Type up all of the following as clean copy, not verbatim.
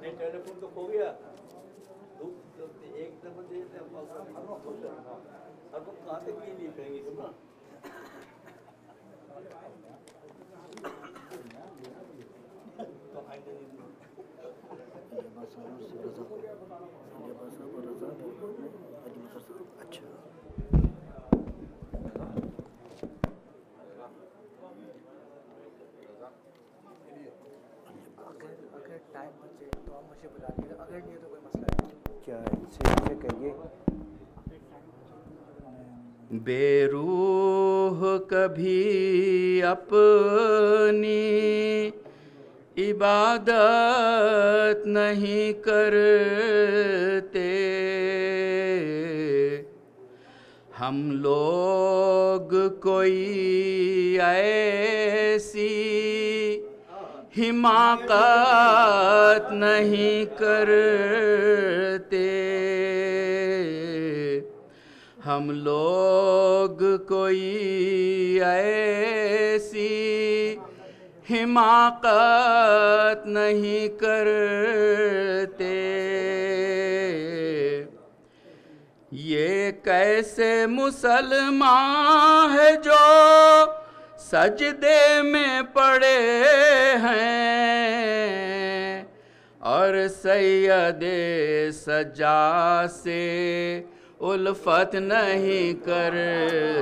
नहीं टेलीफोन तो खो गया, एक नंबर दे देते हैं और वो कहाँ तक भी नहीं करेंगे तुम ना। अच्छा अगर टाइम बचे तो आप मुझे बुला लीजिए, अगर नहीं तो कोई मसला नहीं। क्या इनसे कहिए। बेरूह कभी अपनी इबादत नहीं करते, हम लोग कोई ऐसी हिमाकत नहीं करते, हम लोग कोई ऐसी हिमाकत नहीं करते। ये कैसे मुसलमान है जो सजदे में पड़े हैं और सैयदे सजा से उल्फत नहीं करते।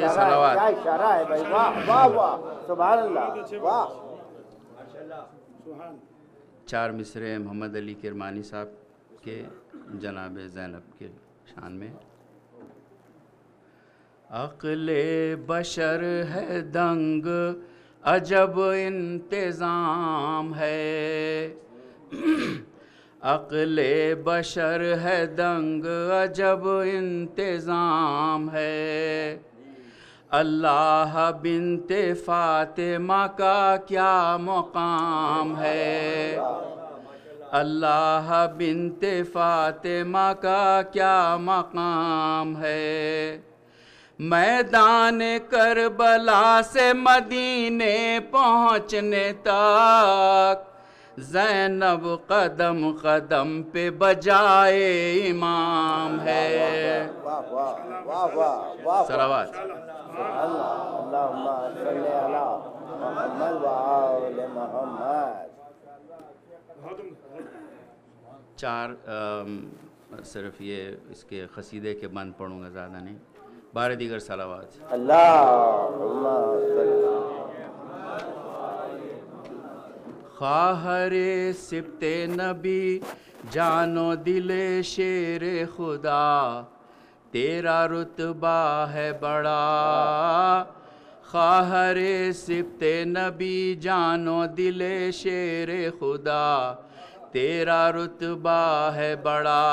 सलावत। क्या इशारा है भाई, वाह वाह वाह, सुभान अल्लाह, वाह। 4 मिसरे मोहम्मद अली किरमानी साहब के जनाब ज़ैनब के शान में। अक़्ले बशर है दंग अजब इंतज़ाम है, अक़्ले बशर है दंग अजब इंतज़ाम है, अल्लाह बिन्ते फ़ातिमा का क्या मुक़ाम है, अल्लाह बिन्ते फ़ातिमा का क्या मक़ाम है। मैदान करबला से मदीने पहुँचने तक ज़ैनब कदम कदम पे बजाए इमाम है। सलावत। अल्लाहुम्मा सल्ली अला मुहम्मद व आले मुहम्मद। 4 सिर्फ ये इसके क़सीदे के बंद पढ़ूँगा, ज़्यादा नहीं। 12 दीगर सलावात। अल्लाहुम्मा ख़ाहरे सिब्ते नबी जानो दिले शेर खुदा, तेरा रुतबा है बड़ा। ख़ाहरे सिब्ते नबी जानो दिले शेर खुदा, तेरा रुतबा है बड़ा।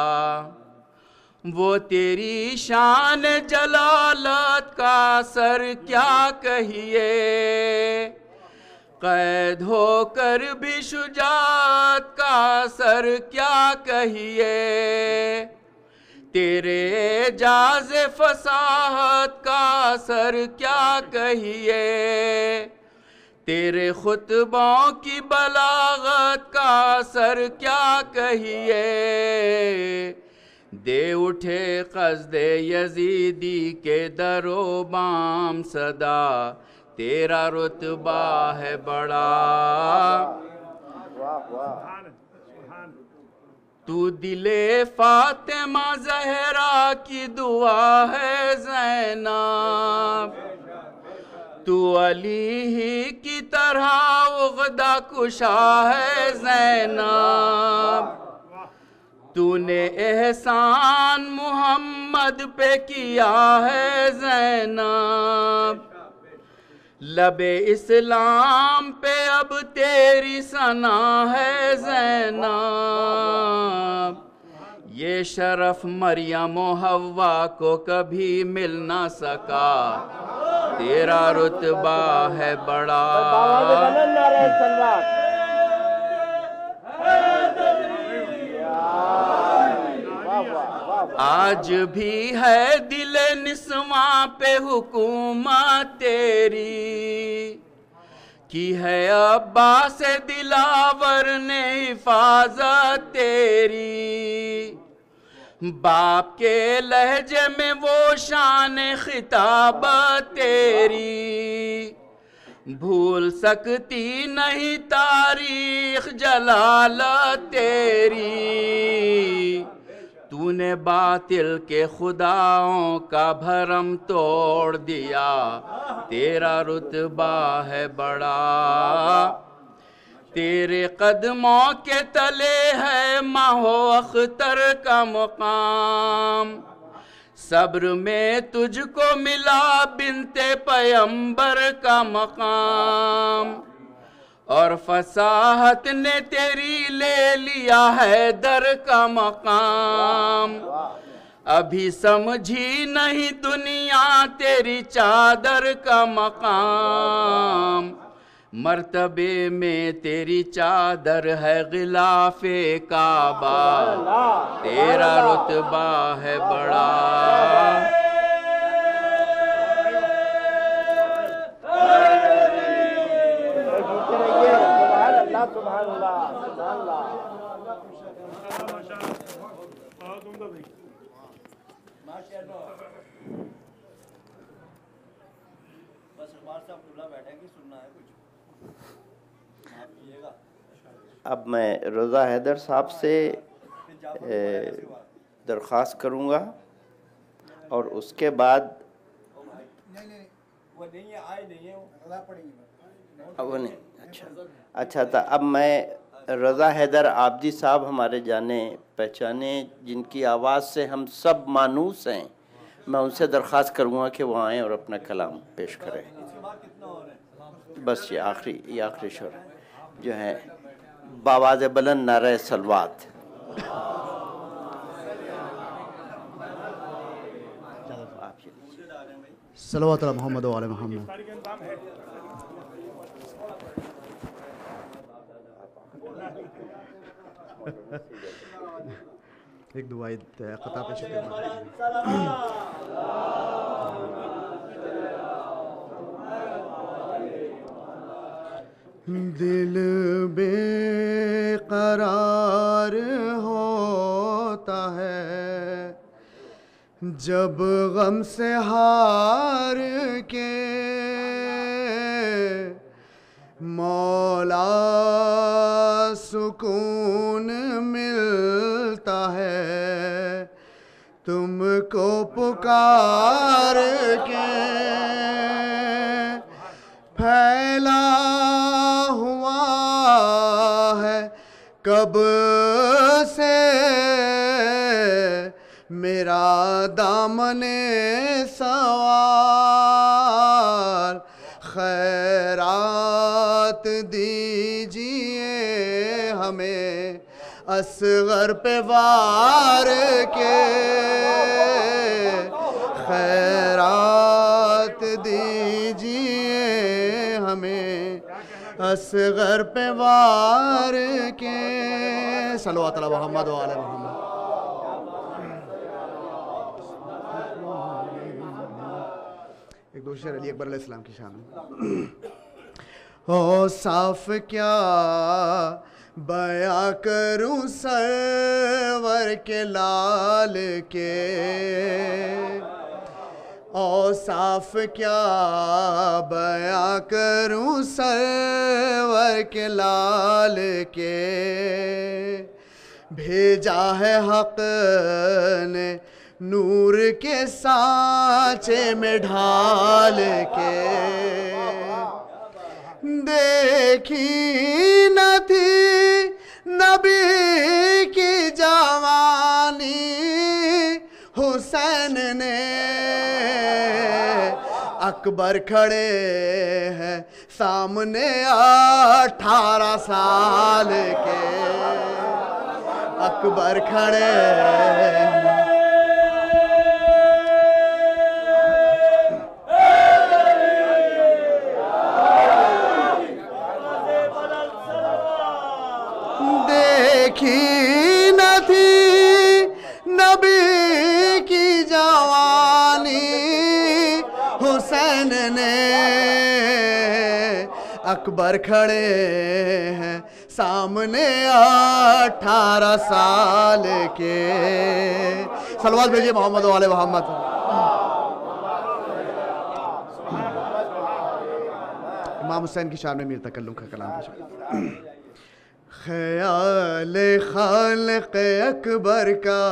वो तेरी शान जलालत का सर क्या कहिए, कैद होकर भी शुजात का सर क्या कहिए, तेरे एजाज़ फसाहत का सर क्या कहिए, तेरे खुतबों की बलागत का सर क्या कहिए। दे उठे क़स्दे यजीदी के दरो बाम सदा, तेरा रुतबा है बड़ा। तू दिले फातिमा ज़हरा की दुआ है ज़ैनब, तू अली ही की तरह उग़दा कुशा है ज़ैनब, तूने एहसान मुहम्मद पे किया है ज़ैनब, लबे इस्लाम पे अब तेरी सना है ज़ैनब। ये शरफ मरियम व हव्वा को कभी मिल ना सका, तेरा रुतबा है बड़ा। आज भी है दिल निस्वा पे हुकूमत तेरी, की है अब्बास दिलावर ने हिफाजत तेरी, बाप के लहजे में वो शान खिताब तेरी, भूल सकती नहीं तारीख जलाल तेरी। तूने बातिल के खुदाओं का भरम तोड़ दिया, तेरा रुतबा है बड़ा, तेरे कदमों के तले है माहो अख्तर का मुकाम। सब्र में तुझको मिला बिनते पैगंबर का मकाम, और फसाहत ने तेरी ले लिया है दर का मकाम। अभी समझी नहीं दुनिया तेरी चादर का मकाम, मर्तबे में तेरी चादर है गिलाफे काबा, तेरा रुतबा है बड़ा। अब मैं रज़ा हैदर साहब से दरख्वास्त करूँगा और उसके बाद वो नहीं अच्छा था। अब मैं रज़ा हैदर आबदी साहब हमारे जाने पहचाने, जिनकी आवाज़ से हम सब मानूस हैं, मैं उनसे दरख्वास्त करूँगा कि वो आएँ और अपना कलाम पेश करें। बस ये आखिरी शुर जो है बावाज़ बुलंद नारे सलवात। सल्लल्लाहु अलैहि मोहम्मद व आले मोहम्मद। एक दुआ क़ता पेश दिल बेकरार होता है जब गम से हार के, मौला सुकून मिलता है तुमको पुकार के। फैला हुआ है कब से मेरा दामने सवार, खैरात दीजिए हमें असगर पे वार के, खैरात दीजिए हमें असगर पे वार के। सल्लल्लाहु अलैहि मोहम्मद व आले मोहम्मद। एक दो शेर अली अकबर अलैहिस्सलाम की शान में। ओ साफ क्या बयां करूं सरवर के लाल के, ओ साफ क्या बयां करूं सरवर के लाल के। भेजा है हक ने नूर के सांचे में ढाल के, देखी न थी नबी की जवानी हुसैन ने, अकबर खड़े हैं सामने 18 साल के, अकबर खड़े देखी न थी नबी की जवानी हुसैन ने, अकबर खड़े हैं सामने 18 साल के। सलवात भेजिए मोहम्मद वाले मोहम्मद। इमाम हुसैन की शान में मीर तकल्लुम का कलाम पेश। ख्याल खालिक अकबर का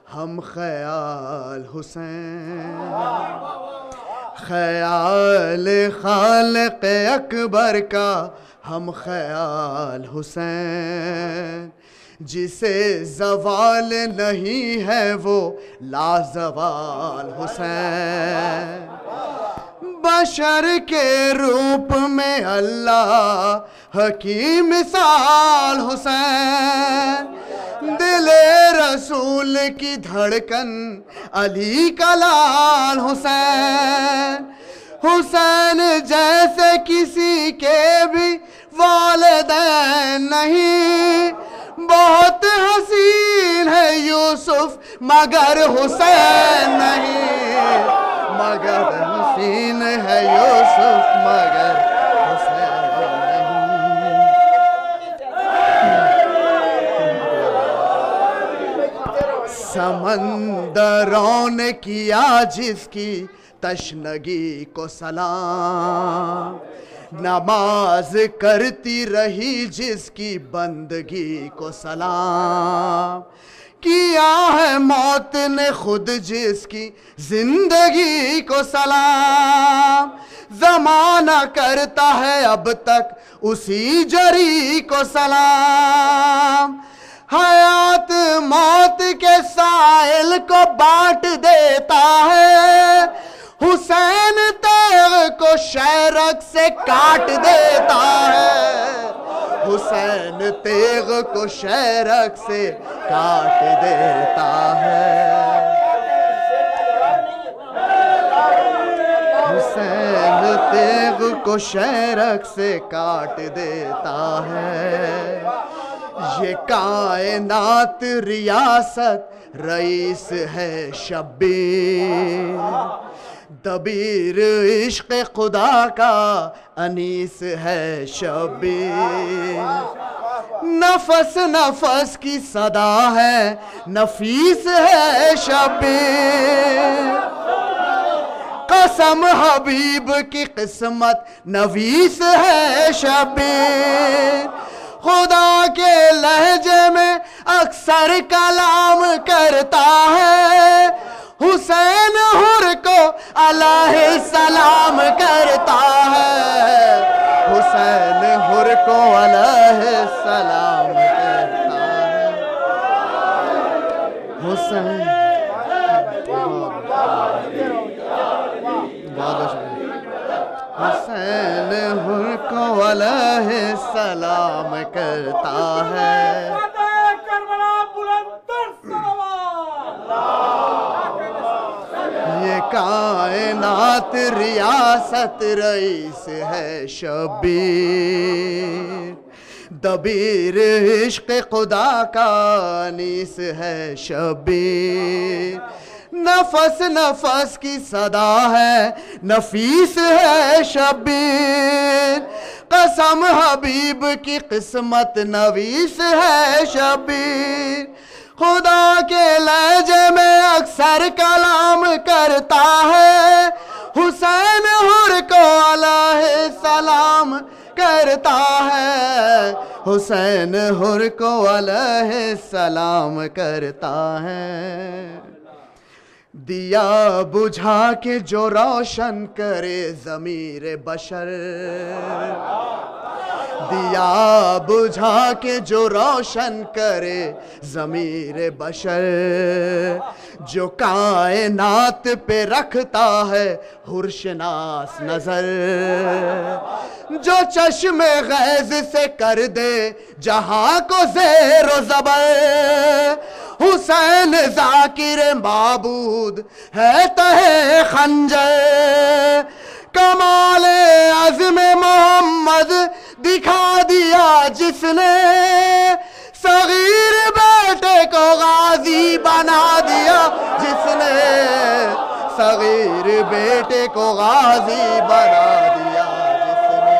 हम ख्याल हुसैन, ख्याल खालिक अकबर का हम ख्याल हुसैन, जिसे जवाल नहीं है वो लाजवाल हुसैन। बशर के रूप में अल्लाह की मिसाल हुसैन, दिले रसूल की धड़कन अली का लाल हुसैन। हुसैन जैसे किसी के भी वालिदैन नहीं, बहुत हसीन है यूसुफ मगर हुसैन नहीं, मगर हसीन है यूसुफ मगर हुसैन नहीं। समंदरों ने किया जिसकी तशनगी को सलाम, नमाज करती रही जिसकी बंदगी को सलाम, किया है मौत ने खुद जिसकी जिंदगी को सलाम। जमाना करता है अब तक उसी जरी को सलाम, हयात मौत के साहिल को बांट देता है, हुसैन तेग को शहरक से काट देता है, हुसैन तेग को शहरक से काट देता है। हुसैन तेग को शहरक से काट देता है। ये कायनात रियासत रईस है शब्बीर, दबीर इश्क खुदा का अनीस है शब्बीर। नफस नफस की सदा है नफीस है शब्बीर, कसम हबीब की किस्मत नवीस है शब्बीर। खुदा के लहजे में अक्सर कलाम करता है, हुसैन हुर को अलैहि सलाम करता है, हुसैन हुर को अलैहि सलाम करता है। हुसैन हुसैन हुर को अलैहि सलाम करता है। ये कायनात रियासत रईस है शब्बीर, दबीर इश्क खुदा का अनीस है शब्बीर। नफस नफस की सदा है नफीस है शब्बीर, कसम हबीब की किस्मत नवीस है शब्बीर। खुदा के लहजे में अक्सर कलाम करता है, हुसैन हुर को अलैहि सलाम करता है, हुसैन हुर को अलैहि सलाम करता है। दिया बुझा के जो रोशन करे ज़मीर बशर, दिया बुझा के जो रोशन करे ज़मीर बशर, जो कायनात पे रखता है हुर्शनास नजर, जो चश्मे गैज़ से कर दे जहां को ज़ेरो ज़बर, हुसैन जाकिर माबूद है तहे खंजर। कमाले अज़्म मोहम्मद दिखा दिया जिसने, सगीर बेटे को गाजी बना दिया जिसने, सगीर बेटे को गाजी बना दिया जिसने।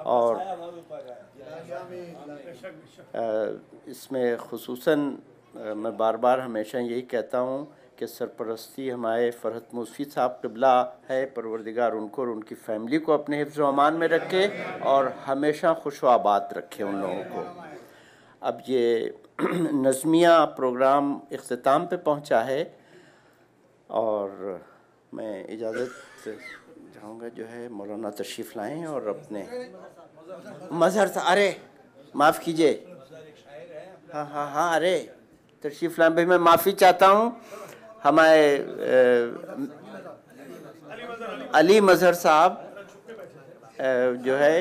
और इसमें खुसूसन मैं बार बार हमेशा यही कहता हूँ कि सरपरस्ती हमारे फ़रहत मुस्फी साहब क़िबला है। परवरदिगार उनको और उनकी फ़ैमिली को अपने हिफ्ज़ व अमान में रखे और हमेशा खुश व आबाद रखे उन लोगों को। अब ये नज़मिया प्रोग्राम इख्तिताम पे पहुँचा है और मैं इजाज़त चाहूँगा जो है मौलाना तशरीफ़ लाएँ और अपने मज़हर से, अरे माफ़ कीजिए, हाँ हाँ हाँ, अरे तशरीफ़ लाएँ भाई, मैं माफ़ी चाहता हूँ। हमारे अली मज़हर साहब जो है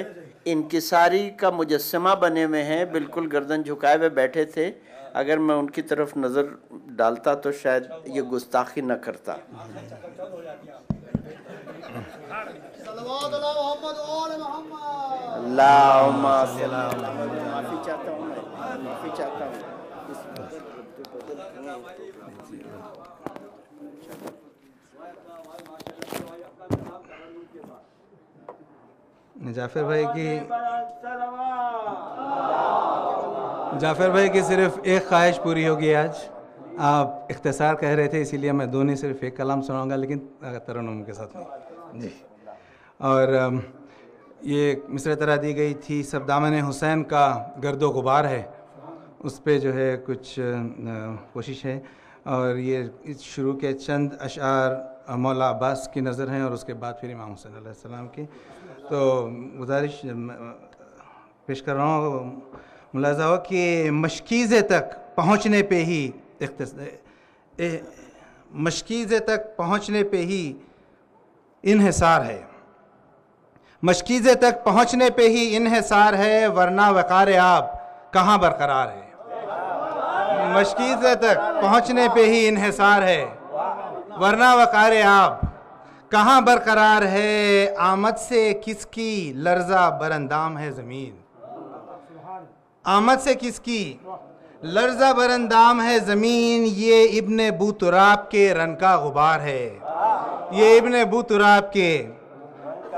इंकिसारी का मुजस्समा बने हुए हैं, बिल्कुल गर्दन झुकाए हुए बैठे थे। अगर मैं उनकी तरफ नज़र डालता तो शायद ये गुस्ताखी न करता। अल्लाहुम्मा माफ़ी चाहता हूँ, मैं माफ़ी चाहता हूँ। जाफ़िर भाई की सिर्फ एक ख्वाहिश पूरी होगी आज। आप इख्तिसार कह रहे थे इसीलिए मैं दो नहीं सिर्फ एक कलाम सुनाऊंगा, लेकिन तरन्नुम के साथ नहीं जी। और ये मिसरे तरह दी गई थी, सब दामन हुसैन का गर्दो गुबार है, उस पे जो है कुछ कोशिश है। और ये इस शुरू के चंद अशार मौला अब्बास की नज़र हैं और उसके बाद फिर इमाम हुसैन अलैहिस्सलाम की। तो गुजारिश पेश कर रहा हूँ, मुलाज़ा हो कि मशकीज़े तक पहुँचने पे ही मशकीज़े तक पहुँचने पे ही इन्हिसार है, मशकीज़े तक पहुँचने पे ही इन्हिसार है, वरना वक़ार आब कहाँ बरकरार है। मशकीज़े तक पहुँचने पे ही इन्हिसार है, वरना वक़ार आब कहाँ बरकरार है। आमद से किसकी लर्जा बरंदाम है ज़मीन, आमद से किसकी लर्जा बरंदाम है ज़मीन। ये इब्ने बूतुराब के रन का गुबार है, ये इब्ने बूतुराब के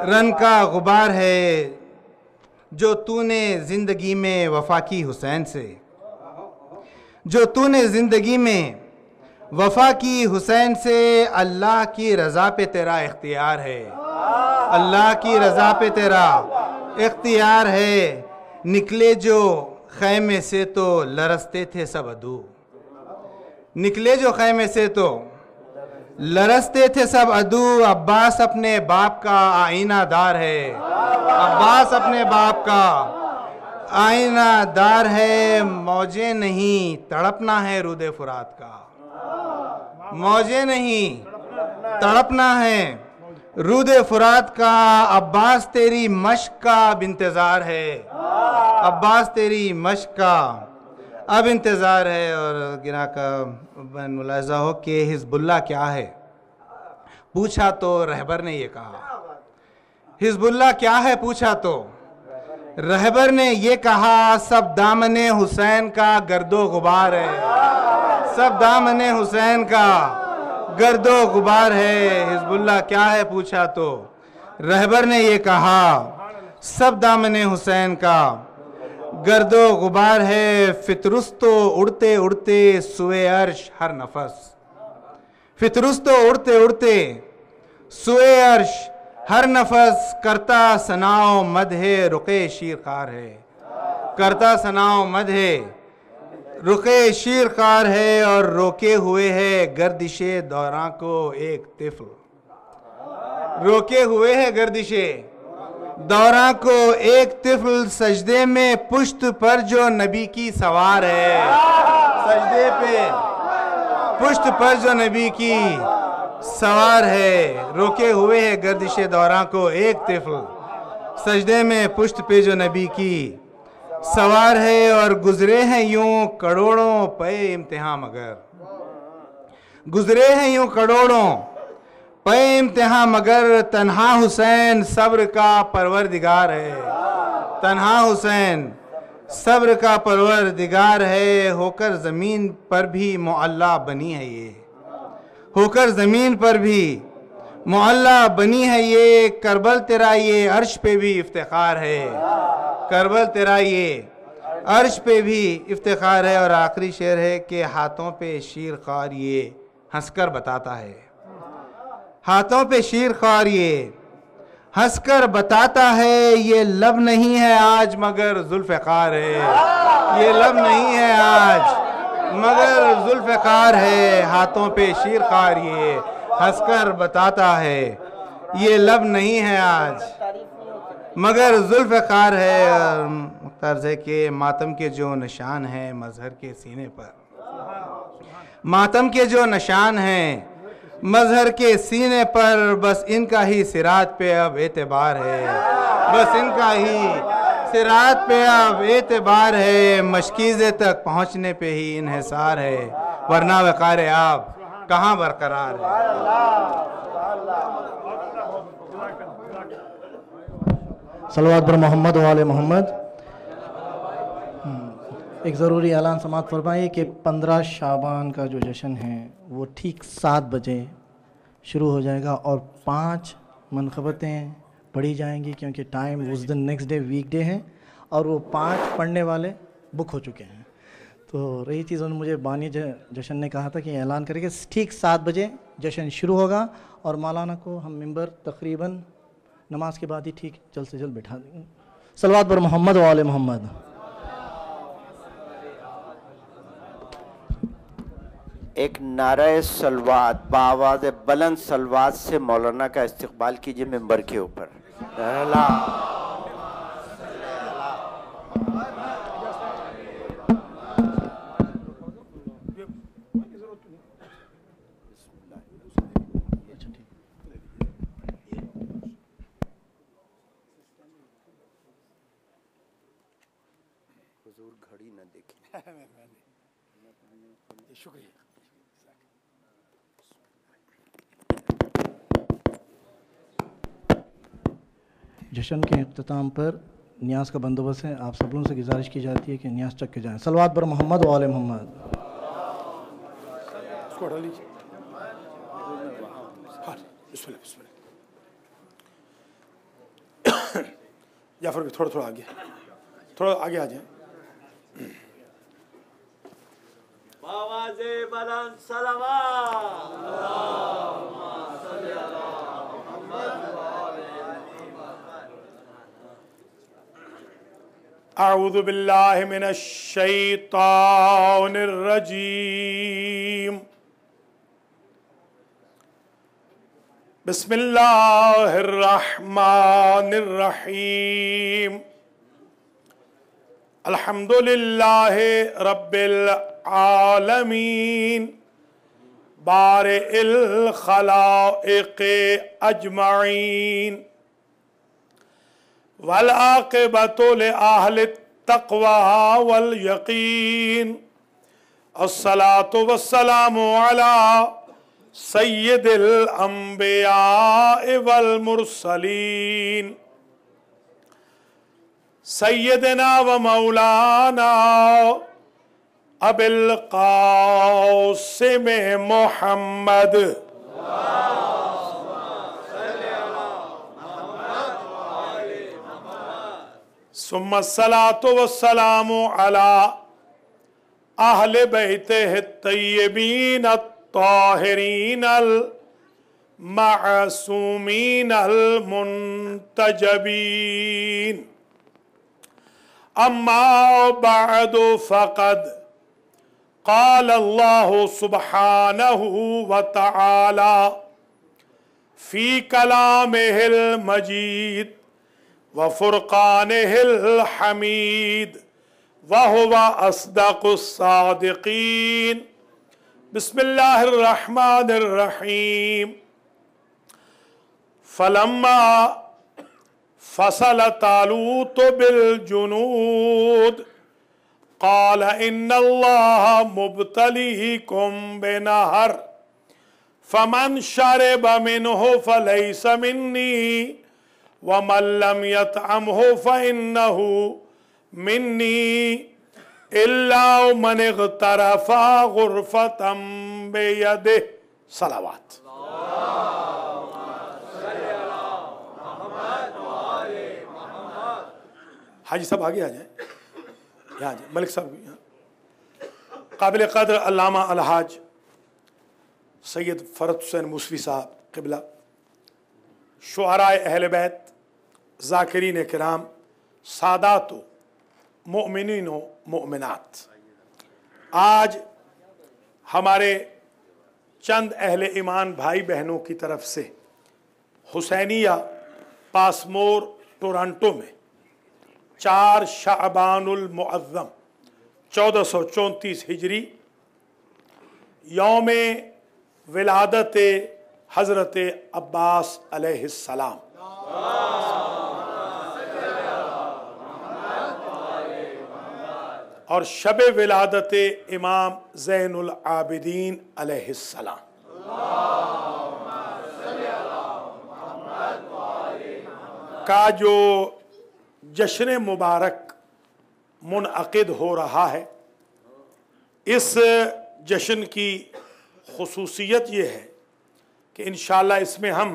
रन का गुबार है। जो तूने ज़िंदगी में वफ़ा की हुसैन से, जो तूने ज़िंदगी में वफ़ा की हुसैन से, अल्लाह की रज़ा पे तेरा इख्तियार है, अल्लाह की रज़ा पे तेरा इख्तियार है। निकले जो खैमे से तो लरसते थे सब अदू, निकले जो खैमे से तो लरसते थे सब अदू। अब्बास अपने बाप का आईना दार है, अब्बास अपने बाप का आईना दार है। मौजे नहीं तड़पना है रूदे फुरात का, मौजे नहीं तड़पना है रूदे फुरात का। अब्बास तेरी मश्क का अब इंतज़ार है, अब्बास तेरी मश्क का अब इंतज़ार है। और गिरा का मुलाज़ा हो कि हिज़्बुल्लाह क्या है, पूछा तो रहबर ने ये कहा। हिज़्बुल्लाह क्या है पूछा तो रहबर ने ये कहा, सब दामने हुसैन का गर्दो गुबार है, सब दामने हुसैन का गर्दो गुबार है। हिज़्बुल्लाह क्या है पूछा तो रहबर ने ये कहा, सब दामने हुसैन का गर्दो गुबार है। फितरुस्तो उड़ते उड़ते सुए अर्श हर नफस, फितरुस्तो उड़ते उड़ते सुए अर्श हर नफस। करता सनाओ मदहे रुके शीरकार है, करता सनाओ मदहे रुके शीरकार है। और रोके हुए है गर्दिशे दौरां को एक तिफ्ल, रोके हुए है गर्दिशे दौरां को एक तिफ्ल। सजदे में पुश्त पर जो नबी की सवार है, सजदे पे पुश्त पर जो नबी की सवार है। रोके हुए है गर्दिशे दौरां को एक तिफ्ल, सजदे में पुश्त पे जो नबी की सवार है। और गुजरे हैं यूं करोड़ों पे इम्तिहान मगर, गुजरे हैं यूं करोड़ों पे इम्तिहान मगर। तन्हा हुसैन सब्र का परवरदिगार है, तन्हा हुसैन सब्र का परवरदिगार है। होकर ज़मीन पर भी मुअल्ला बनी है ये, होकर ज़मीन पर भी मोहल्ला बनी है ये करबल तेरा ये अर्श पे भी इफ्तिखार है, करबल तेरा ये अर्श पे भी इफ्तिखार है। और आखिरी शेर है कि हाथों पे शीर ख्वार ये हंसकर बताता है, हाथों पे शीर ख्वार ये हंसकर बताता है, ये लब नहीं है आज मगर जुल्फ़िकार है, ये लब नहीं है आज मगर जुल्फ़िकार है। हाथों पे शीर ख्वार ये हंसकर बताता है, ये लब नहीं है आज मगर जुल्फ़िकार है। मुख्तार से के मातम के जो निशान हैं मजहर के सीने पर, मातम के जो निशान हैं मजहर के सीने पर, बस इनका ही सिरात पे अब एतबार है, बस इनका ही सिरात पे अब एतबार है। मशकीज़े तक पहुँचने पे ही इन्हिसार है, वरना वक़ार आप कहाँ बरकरार है। सलवात बर मोहम्मद वाले मोहम्मद। एक ज़रूरी ऐलान समात फरमाइए कि 15 शाबान का जो जश्न है वो ठीक 7 बजे शुरू हो जाएगा और 5 मनक़बतें पढ़ी जाएंगी, क्योंकि टाइम उस दिन नेक्स्ट डे वीकडे है और वो 5 पढ़ने वाले बुक हो चुके हैं। तो रही चीज़ उन्होंने मुझे बानी जश्न ने कहा था कि ऐलान करेंगे ठीक 7 बजे जश्न शुरू होगा और मौलाना को हम मिंबर तकरीबन नमाज के बाद ही ठीक जल्द से जल्द बैठा देंगे। सलवात बर मोहम्मद वाले मोहम्मद। एक नारे सलवात बाआवाज़ बुलंद सलवात से मौलाना का इस्तकबाल कीजिए मिंबर के ऊपर। हुजूर घड़ी न देखें। शुक्रिया। जश्न के इख्तिताम पर न्याज का बंदोबस्त है। आप सब लोगों से गुजारिश की जाती है कि न्याज चक के जाएँ। सलवात बर मोहम्मद वाले मोहम्मद। इसको हटा लीजिए। हाँ, बिस्मिल्लाह बिस्मिल्लाह। जाफर थोड़ा थोड़ा आगे, थोड़ा आगे आ जाए। आवाज़े बुलंद सलावत। अऊज़ु बिल्लाहि मिनश शैतानिर रजीम। बिस्मिल्लाहिर रहमानिर रहीम। अल्हम्दुलिल्लाहि रब्बिल आलमीन बारिइल खलाइक़ अजमईन वल आक़िबतु लिअहलित तक़वा वल यक़ीन। अस्सलातु वस्सलामु अला सय्यिदिल अंबिया वल मुरसलीन सय्यदना व मौलाना अबिल क़ासिम मोहम्मद सुम्मा सलातो वस्सलामु अला अहले बैतिहि तय्यबीन अत्ताहिरीन अल मासूमीन अल मुंतजबीन। अम्मा बअदु फ़क़द क़ाल अल्लाहु सुब्हानहु व तआला फ़ी कलामिहिल मजीद व फ़ुरक़ानिहिल हमीद व हुवा अस्दक़ुस सादिक़ीन। बिस्मिल्लाहिर रहमानिर रहीम। फ़लम्मा फ़सल तालूत बिल जुनूद क़ाल इन्नल्लाह मुब्तलीकुम बिनहर फ़मन शरिब मिन्हु फ़लैस मिन्नी वमन लम यतअमहु फ़इन्नहु मिन्नी इल्ला मन इग़तरफ़ा ग़ुरफ़तम बियदिही। सलावत। हाजी साहब आगे आ जाए, यहाँ जाए, मलिक साहब यहाँ, काबिल कदर अल्लामा अलहाज सैयद फरत हुसैन मूसवी साहब क़िबला, शुअराए अहले बैत, ज़ाकिरीन किराम, सादातो मोमिनीन व मोमिनात, आज हमारे चंद अहले ईमान भाई बहनों की तरफ से हुसैनिया पासमोर टोरंटो में 4 शाबानुल मुअज़्ज़म 1434 हिजरी यौम विलादत हज़रत अब्बास अलैहिस्सलाम और शब विलादत इमाम ज़ैनुल आबिदीन अलैहिस्सलाम का जो जश्न मुबारक मुनअक़िद हो रहा है, इस जश्न की खुसूसियत ये है कि इंशाअल्लाह इसमें हम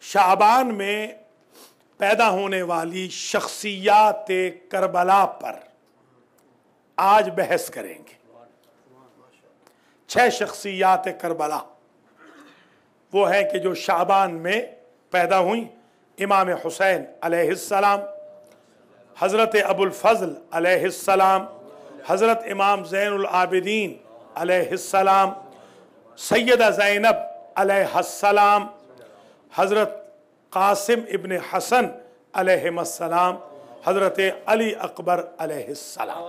शाबान में पैदा होने वाली शख्सियात करबला पर आज बहस करेंगे। 6 शख्सियात करबला वो है कि जो शाबान में पैदा हुई। इमाम हुसैन अलैहिस्सलाम, हज़रत अबुल फ़ज़ल अलैहिस्सलाम, हज़रत इमाम ज़ैनुल आबिदीन अलैहिस्सलाम, सैयदा ज़ैनब अलैहिस्सलाम, हज़रत कासिम इब्न हसन अलैहिस्सलाम, हज़रत अली अकबर अलैहिस्सलाम।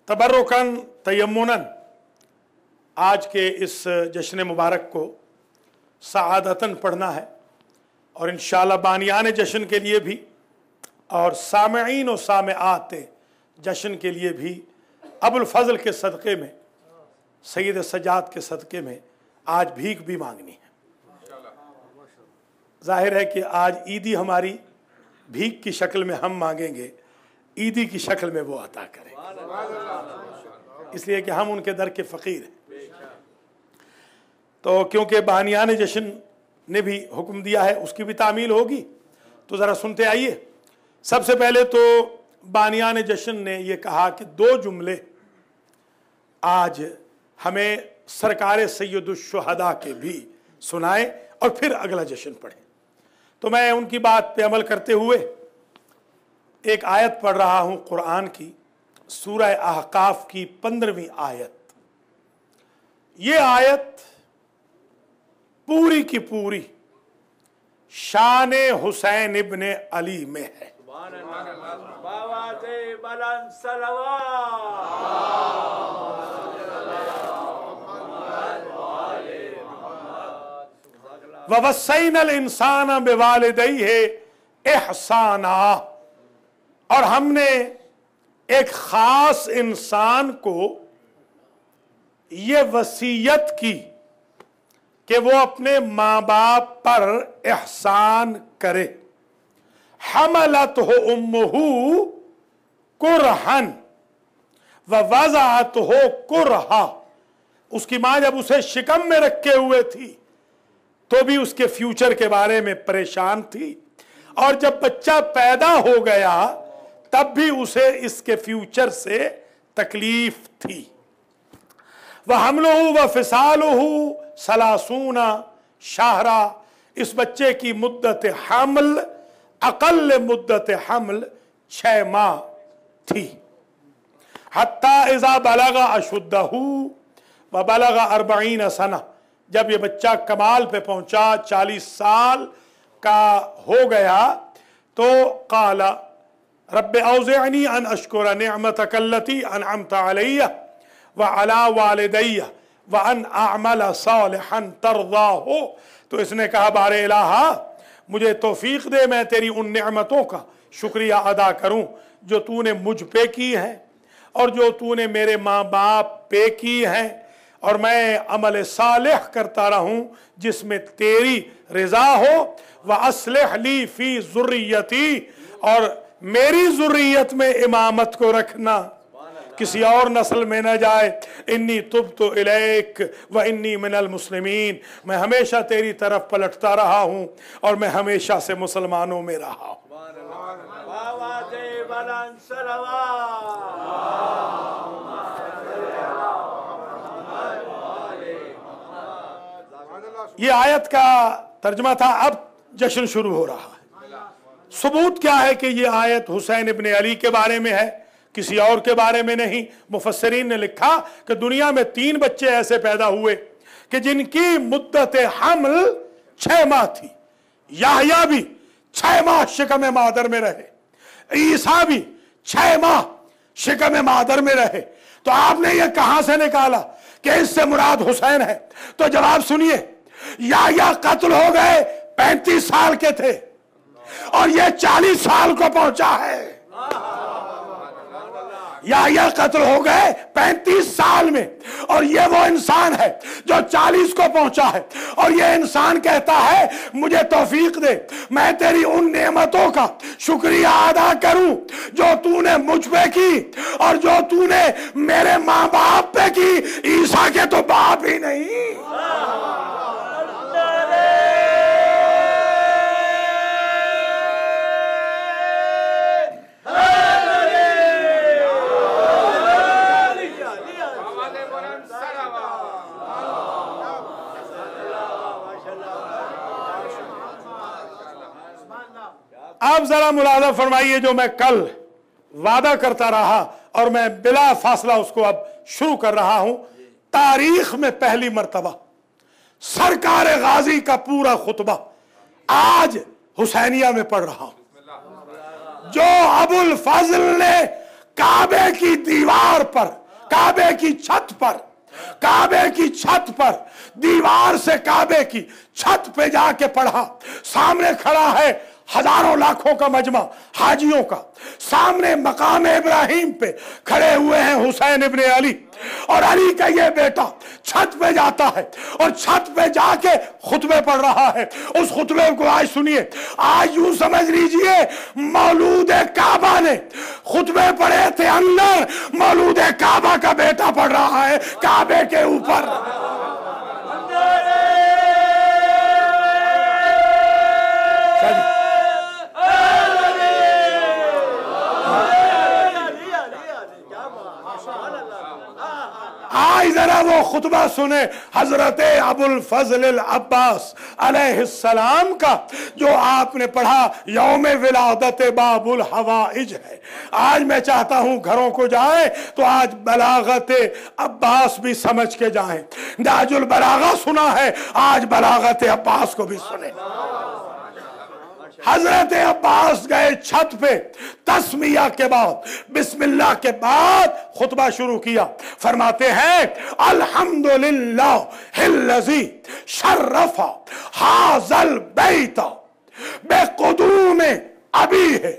तबर्रुकन तयम्मुनन आज के इस जश्न मुबारक को सआदतन पढ़ना है और इंशाअल्लाह बानियान जश्न के लिए भी और सामईन और सामआत जश्न के लिए भी अबुल फ़ज़ल के सदक़े में, सैयद सजाद के सदक़े में आज भीख भी मांगनी है। जाहिर है कि आज ईदी हमारी भीख की शक्ल में हम मांगेंगे, ईदी की शक्ल में वो अता करेंगे, इसलिए कि हम उनके दर के फ़कीर हैं। तो क्योंकि बानियान जश्न ने भी हुक्म दिया है, उसकी भी तामील होगी, तो ज़रा सुनते आइए। सबसे पहले तो बानियान जश्न ने यह कहा कि 2 जुमले आज हमें सरकार सैयदुश्शुहदा के भी सुनाए और फिर अगला जश्न पढ़ें। तो मैं उनकी बात पे अमल करते हुए एक आयत पढ़ रहा हूँ कुरान की, सूरह अहकाफ की 15वीं आयत। ये आयत पूरी की पूरी शान हुसैन इब्न अली में है। ववस्सैनल इंसान बिवालिदैहि इहसाना, और हमने एक खास इंसान को ये वसीयत की कि वो अपने माँ बाप पर एहसान करे। हमलत हो उम्मुहु कुरहन व वज़अत हो कुरहा, उसकी माँ जब उसे शिकम में रखे हुए थी तो भी उसके फ्यूचर के बारे में परेशान थी, और जब बच्चा पैदा हो गया तब भी उसे इसके फ्यूचर से तकलीफ थी। वह हमलुहु व फिसालुहु सलासूना शाहरा, इस बच्चे की मुद्दत हमल, अकल मुद्दत हमल 6 माह थी। हत्ता इज़ा बलगा अशुद्धहु व बलगा 40 सना, जब ये बच्चा कमाल पे पहुंचा, 40 साल का हो गया, तो काला रब्बि औज़िअनी अन अश्कुरा निअमतक अल्लती अनअमत अलैया व अला वालिदैया व अन अअमल सालिहन तर्ज़ाहु, तो इसने कहा बारे इलाहा मुझे तौफीक दे, मैं तेरी उन नेमतों का शुक्रिया अदा करूं जो तूने मुझ पे की है और जो तूने मेरे माँ बाप पे की है, और मैं अमल सालिह करता रहूं जिसमें तेरी रज़ा हो। व अस्लिह ली फी ज़ुर्रियती, और मेरी ज़ुर्रियत में इमामत को रखना किसी और नस्ल में न जाए। इन्नी तुब्तु इलैक व इन्नी मिनल मुस्लिमीन, मैं हमेशा तेरी तरफ पलटता रहा हूँ और मैं हमेशा से मुसलमानों में रहा हूँ। ये आयत का तर्जमा था। अब जश्न शुरू हो रहा है। सबूत क्या है कि ये आयत हुसैन इब्ने अली के बारे में है, किसी और के बारे में नहीं। मुफस्सरीन ने लिखा कि दुनिया में 3 बच्चे ऐसे पैदा हुए कि जिनकी मुद्दत हमल 6 माह थी। याहया भी 6 माह शिकम मादर में रहे, ईसा भी 6 माह शिकम मादर में रहे। तो आपने ये कहां से निकाला कि इससे मुराद हुसैन है? तो जवाब सुनिए, याहया कत्ल हो गए 35 साल के थे और ये 40 साल को पहुंचा है। याहया कत्ल हो गए 35 साल में और ये वो इंसान है जो 40 को पहुंचा है। और ये इंसान कहता है मुझे तौफीक दे, मैं तेरी उन नेमतों का शुक्रिया अदा करूं जो तूने मुझ पे की और जो तूने मेरे माँ बाप पे की। ईसा के तो बाप ही नहीं। आप जरा मुलाजा फरमाइए, जो मैं कल वादा करता रहा और मैं बिला फासला उसको अब शुरू कर रहा हूं। तारीख में पहली मर्तबा सरकार गाजी का पूरा खुतबा आज हुसैनिया में पढ़ रहा हूं। जो अबुल फजल ने काबे की दीवार पर, काबे की छत पर, काबे की छत पर, दीवार से काबे की छत पे जाके पढ़ा। सामने खड़ा है हजारों लाखों का मजमा हाजियों का, सामने मकाम इब्राहिम पे खड़े हुए हैं हुसैन इब्ने अली, और अली का ये बेटा छत पे जाता है और छत पे जाके खुतबे पढ़ रहा है। उस खुतबे को आज सुनिए। आज यूं समझ लीजिए मौलूद काबा ने खुतबे पढ़े थे अंदर, मौलूद काबा का बेटा पढ़ रहा है काबे के ऊपर। आज जरा वो खुतबा सुने हजरत अबुल फजल अब्बास अलैहिस्सलाम का, जो आपने पढ़ा यौम विलादत बाबुल हवाइज है। आज मैं चाहता हूं घरों को जाए तो आज बलागत अब्बास भी समझ के जाएं। दाजुल बलागा सुना है, आज बलागत अब्बास को भी सुने। हजरत अब्बास गए छत पे, तस्मिया के बाद, बिस्मिल्लाह के बाद खुतबा शुरू किया। फरमाते हैं अल्हम्दुलिल्लाहिल्लज़ी शर्रफा हाज़ल बैता बेक़ुदूम अबी है।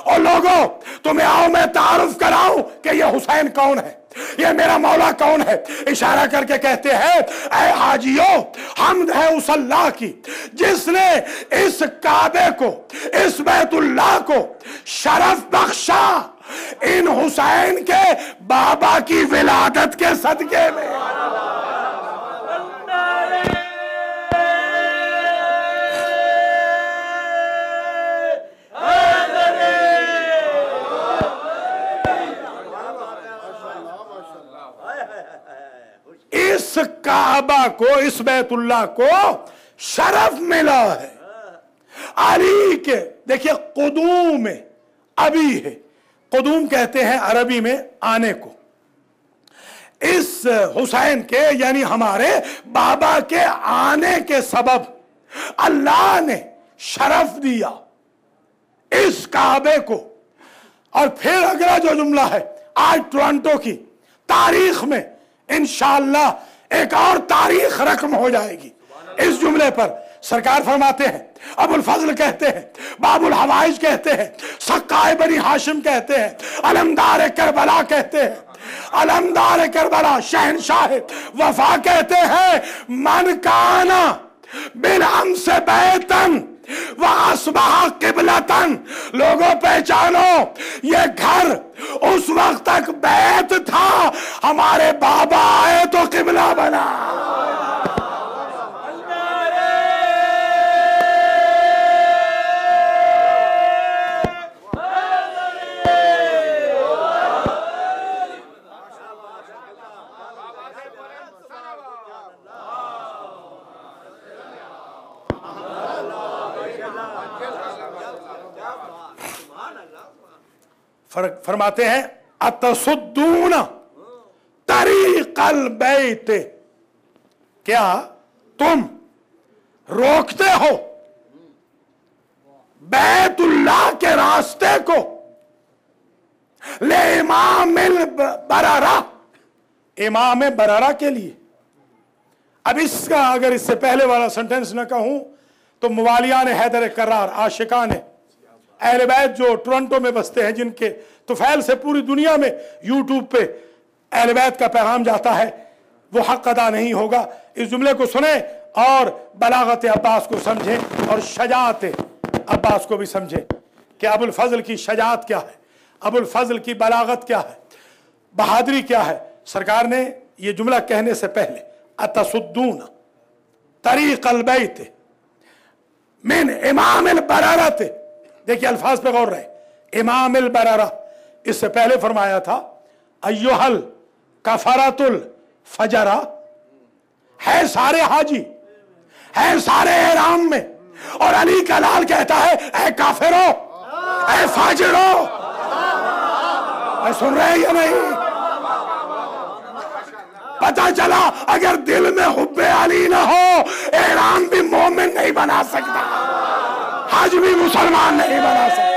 और लोगों, तुम्हें आओ मैं तारुफ कराऊं कि ये हुसैन कौन है, ये मेरा मौला कौन है। इशारा करके कहते हैं ऐ हाजियों, हम्द है उस अल्लाह की जिसने इस काबे को, इस बैतुल्लाह को शरफ बख्शा इन हुसैन के बाबा की विलादत के सदके में। इस काबा को, इस बैतुल्लाह को शरफ मिला है अली के। देखिए कुदूम अभी है, कुदूम कहते हैं अरबी में आने को। इस हुसैन के यानी हमारे बाबा के आने के सबब अल्लाह ने शरफ दिया इस काबे को। और फिर अगला जो जुमला है, आज टोरंटो की तारीख में इंशाअल्लाह एक और तारीख रकम हो जाएगी इस जुमले पर। सरकार फरमाते हैं, अबुल फजल कहते हैं, बाबुल हवाइज कहते हैं, सक्काए बनी हाशिम कहते हैं, अलमदार करबला कहते हैं, अलमदार करबला शहनशाह वफा कहते हैं। मन काना बिलहम से बैतन व अस्बहा किबलतन। लोगों पहचानो, ये घर उस वक्त तक बैत था, हमारे बाबा आए तो किबला बना। फरमाते हैं अतसुद्दून तरीक़ल बैत, क्या तुम रोकते हो बैतुल्लाह के रास्ते को, ले इमामिल बरारा, इमाम बरारा के लिए। अब इसका अगर इससे पहले वाला सेंटेंस न कहूं तो मुवालियान हैदर करार, आशिकान अहले बैत जो टोरंटो में बसते हैं, जिनके तुफैल से पूरी दुनिया में यूट्यूब पे अहले बैत का पैगाम जाता है, वो हक अदा नहीं होगा। इस जुमले को सुने और बलागत अब्बास को समझें और शजात अब्बास को भी समझें कि अबुल फजल की शजात क्या है, अबुल फजल की बलागत क्या है, बहादुरी क्या है। सरकार ने ये जुमला कहने से पहले अतसुद्दून तरीक़ल बैत मिन इमामिल बरारत, देखिए अल्फाज पे गौर रहे, इमामिल बरारा, इससे पहले फरमाया था अय्युहल कफरातुल फजरा, है सारे हाजी, है सारे एहराम में, और अली का लाल कहता है ऐ काफिरो, ऐ फाजिरो। सुन रहे हैं या नहीं? पता चला अगर दिल में हुब्बे अली ना हो, एहराम भी मोमिन नहीं बना सकता, हज भी मुसलमान नहीं बना सकता।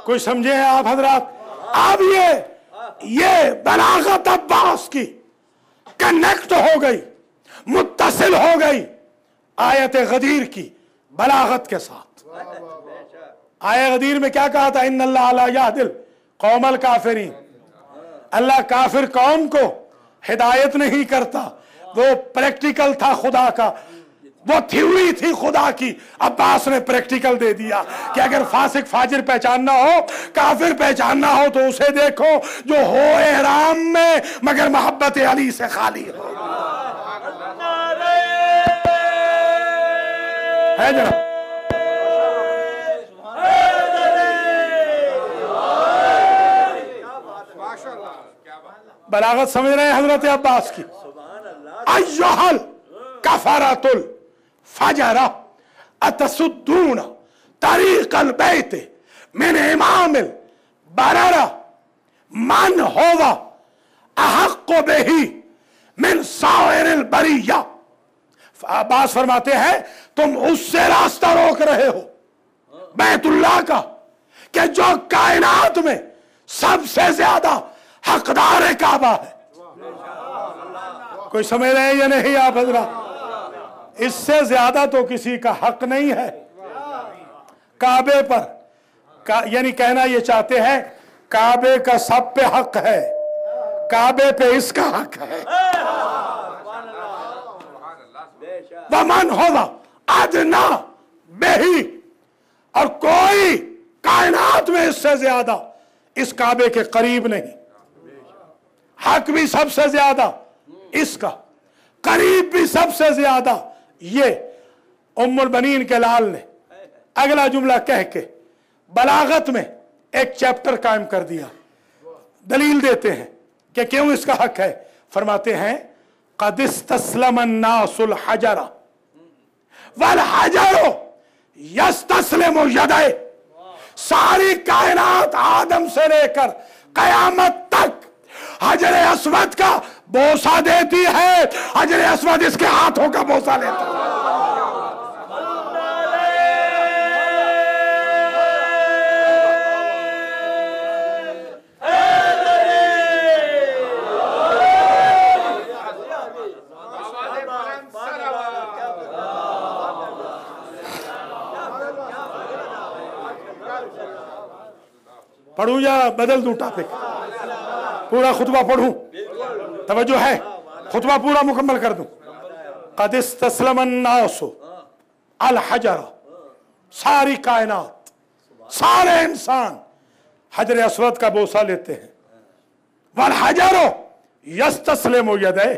कोई समझे हैं आप हजरात? अब ये बलागत अब्बास की कनेक्ट हो गई, मुत्तसिल हो गई आयत गदीर की बलागत के साथ। आयत गदीर में क्या कहा था? इन्नल्लाह ला यहदिल कौमल काफिरीन, अल्लाह काफिर कौम को हिदायत नहीं करता। वो प्रैक्टिकल था खुदा का, वो थ्योरी थी खुदा की, अब्बास ने प्रैक्टिकल दे दिया कि अगर फासिक फाजिर पहचानना हो, काफिर पहचानना हो, तो उसे देखो जो हो एहराम में मगर मोहब्बत अली से खाली हो। है जनाब? बलागत समझ रहे हैं हजरत अब्बास की? अय्युहल कफरातुल फजरा अतसुद्दून तरीक़ल बैत मिन इमामिल बरारा मन होवा अहक्कु बिही मिन साइरिल बरिया। अब्बास फरमाते हैं तुम उससे रास्ता रोक रहे हो बैतुल्लाह का कि जो कायनात में सबसे ज्यादा हकदार काबा है। कोई समझ रहे हैं या नहीं आप हजरात? इससे ज्यादा तो किसी का हक नहीं है काबे पर। यानी कहना ये चाहते हैं काबे का सब पे हक है, काबे पे इसका हक है। वमन होगा अदना बेही, और कोई कायनात में इससे ज्यादा इस काबे के करीब नहीं। हक भी सबसे ज्यादा इसका, करीब भी सबसे ज्यादा। ये उम्मुल बनीन के लाल ने अगला जुमला कह के बलागत में एक चैप्टर कायम कर दिया। दलील देते हैं कि क्यों इसका हक है। फरमाते हैं क़द इस्तस्लम अन्नासुल हजरा वल हजरु यस्तस्लिमु यदै। सारी कायनात आदम से लेकर कयामत तक हजर अस्वद का बोसा देती है, हजर अस्वद इसके हाथों का बोसा लेता है। पढ़ूं या बदल दूं टॉपिक? पूरा खुतबा पढ़ूं? तवज्जो है, खुतबा पूरा मुकम्मल कर दूं। क़द इस्तस्लमन नासु अल हजर, सारी कायनात, सारे इंसान हजर अस्वद का बोसा लेते हैं। वल हजरो यस्तस्लिमु यदै,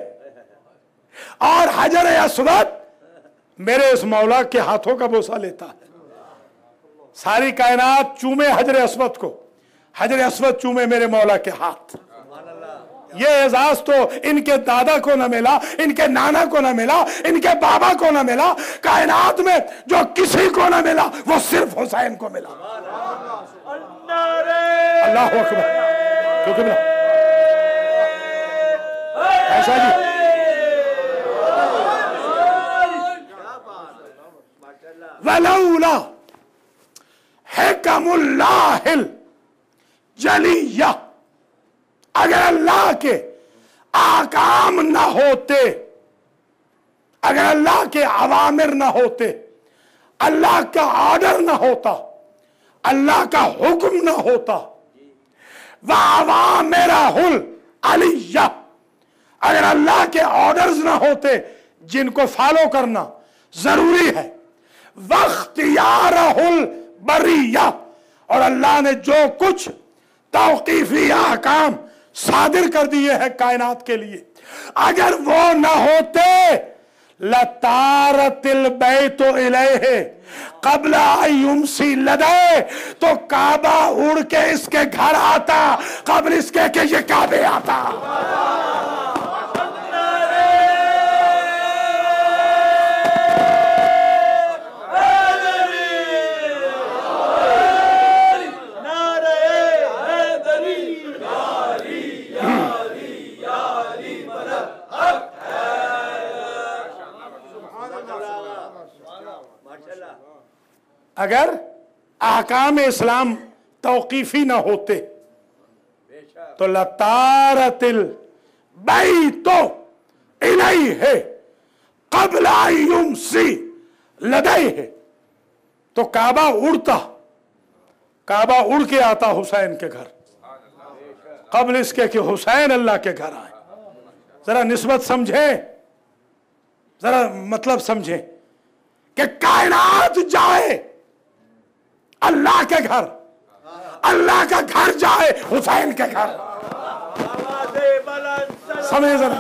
और हजर अस्वद मेरे इस मौला के हाथों का बोसा लेता है। सारी कायनात चूमे हजर अस्वद को, हजर अस्वद चूमे मेरे मौला के हाथ। ये एजाज तो इनके दादा को ना मिला, इनके नाना को ना मिला, इनके बाबा को ना मिला, कायनात में जो किसी को ना मिला वो सिर्फ हुसैन को मिला। अल्लाह अकबर। क्योंकि ऐसा जी वलौला हिकमुल्लाहिल जलिया, अगर अल्लाह के आकाम ना होते, अगर अल्लाह के अवामिर ना होते, अल्लाह का ऑर्डर ना होता, अल्लाह का हुक्म ना होता, वह अवामिरहुल अलिया, अगर अल्लाह के ऑर्डर्स ना होते जिनको फॉलो करना जरूरी है, वख्तियारहुल बरिया, और अल्लाह ने जो कुछ तौकीफी अहकाम सादिर कर दिए हैं कायनात के लिए, अगर वो न होते लतारतिल बैतो इलैहि क़ब्ला अय्युमसी लदे, तो काबा उड़ के इसके घर आता कब्ल इसके के ये काबे आता। अगर अहकाम इस्लाम तौकीफी ना होते तो लतारतिल बैतो इलैहि क़ब्ल अय्युमसी लदैहि, तो काबा उड़ता, काबा उड़ के आता हुसैन के घर कब्ल इसके कि हुसैन अल्लाह के घर आए। जरा निस्बत समझे, जरा मतलब समझे कि कायनात जाए अल्लाह के घर, अल्लाह का घर जाए हुसैन के घर। समझे जरा,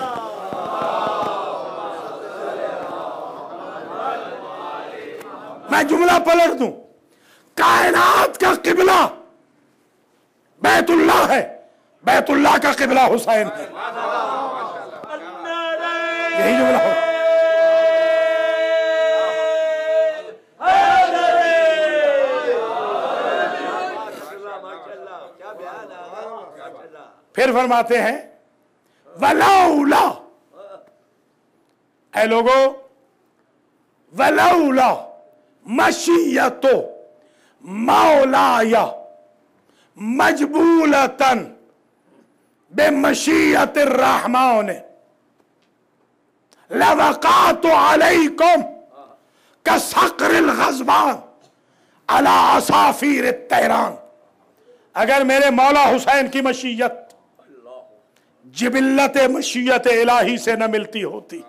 मैं जुमला पलट दूं, कायनात का किबला बैतुल्लाह है, बैतुल्लाह का किबला हुसैन है। यही जुमला हो। फिर फरमाते हैं वलौला, ऐ लोगो वलौला मशीयतो मौलाया मजबूलतन बेमशीयतिर रहमान लवकातु अलैकुम कसक़रिल ग़ज़बान अला असाफ़ीर तहरान। अगर मेरे मौला हुसैन की मशीयत जिबिल्लत मशीयत इलाही से न मिलती होती,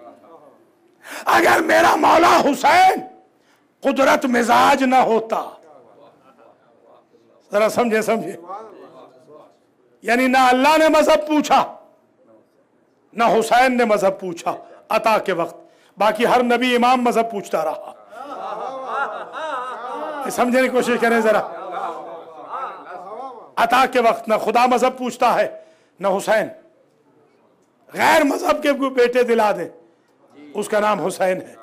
अगर मेरा मौला हुसैन कुदरत मिजाज न होता, जरा समझे समझे, यानी ना अल्लाह ने मजहब पूछा ना हुसैन ने मजहब पूछा अता के वक्त, बाकी हर नबी इमाम मजहब पूछता रहा। समझने की कोशिश करें जरा, अता के वक्त ना खुदा मजहब पूछता है ना हुसैन, गैर मजहब के बेटे दिला दे उसका नाम हुसैन है।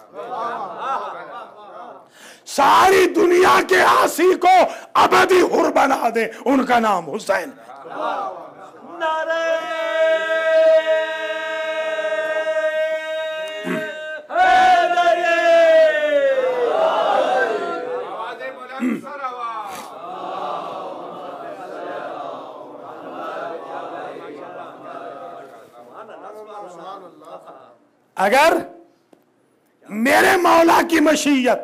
सारी दुनिया के आसी को अबदी हुर बना दे उनका नाम हुसैन अगर मेरे मौला की मशीयत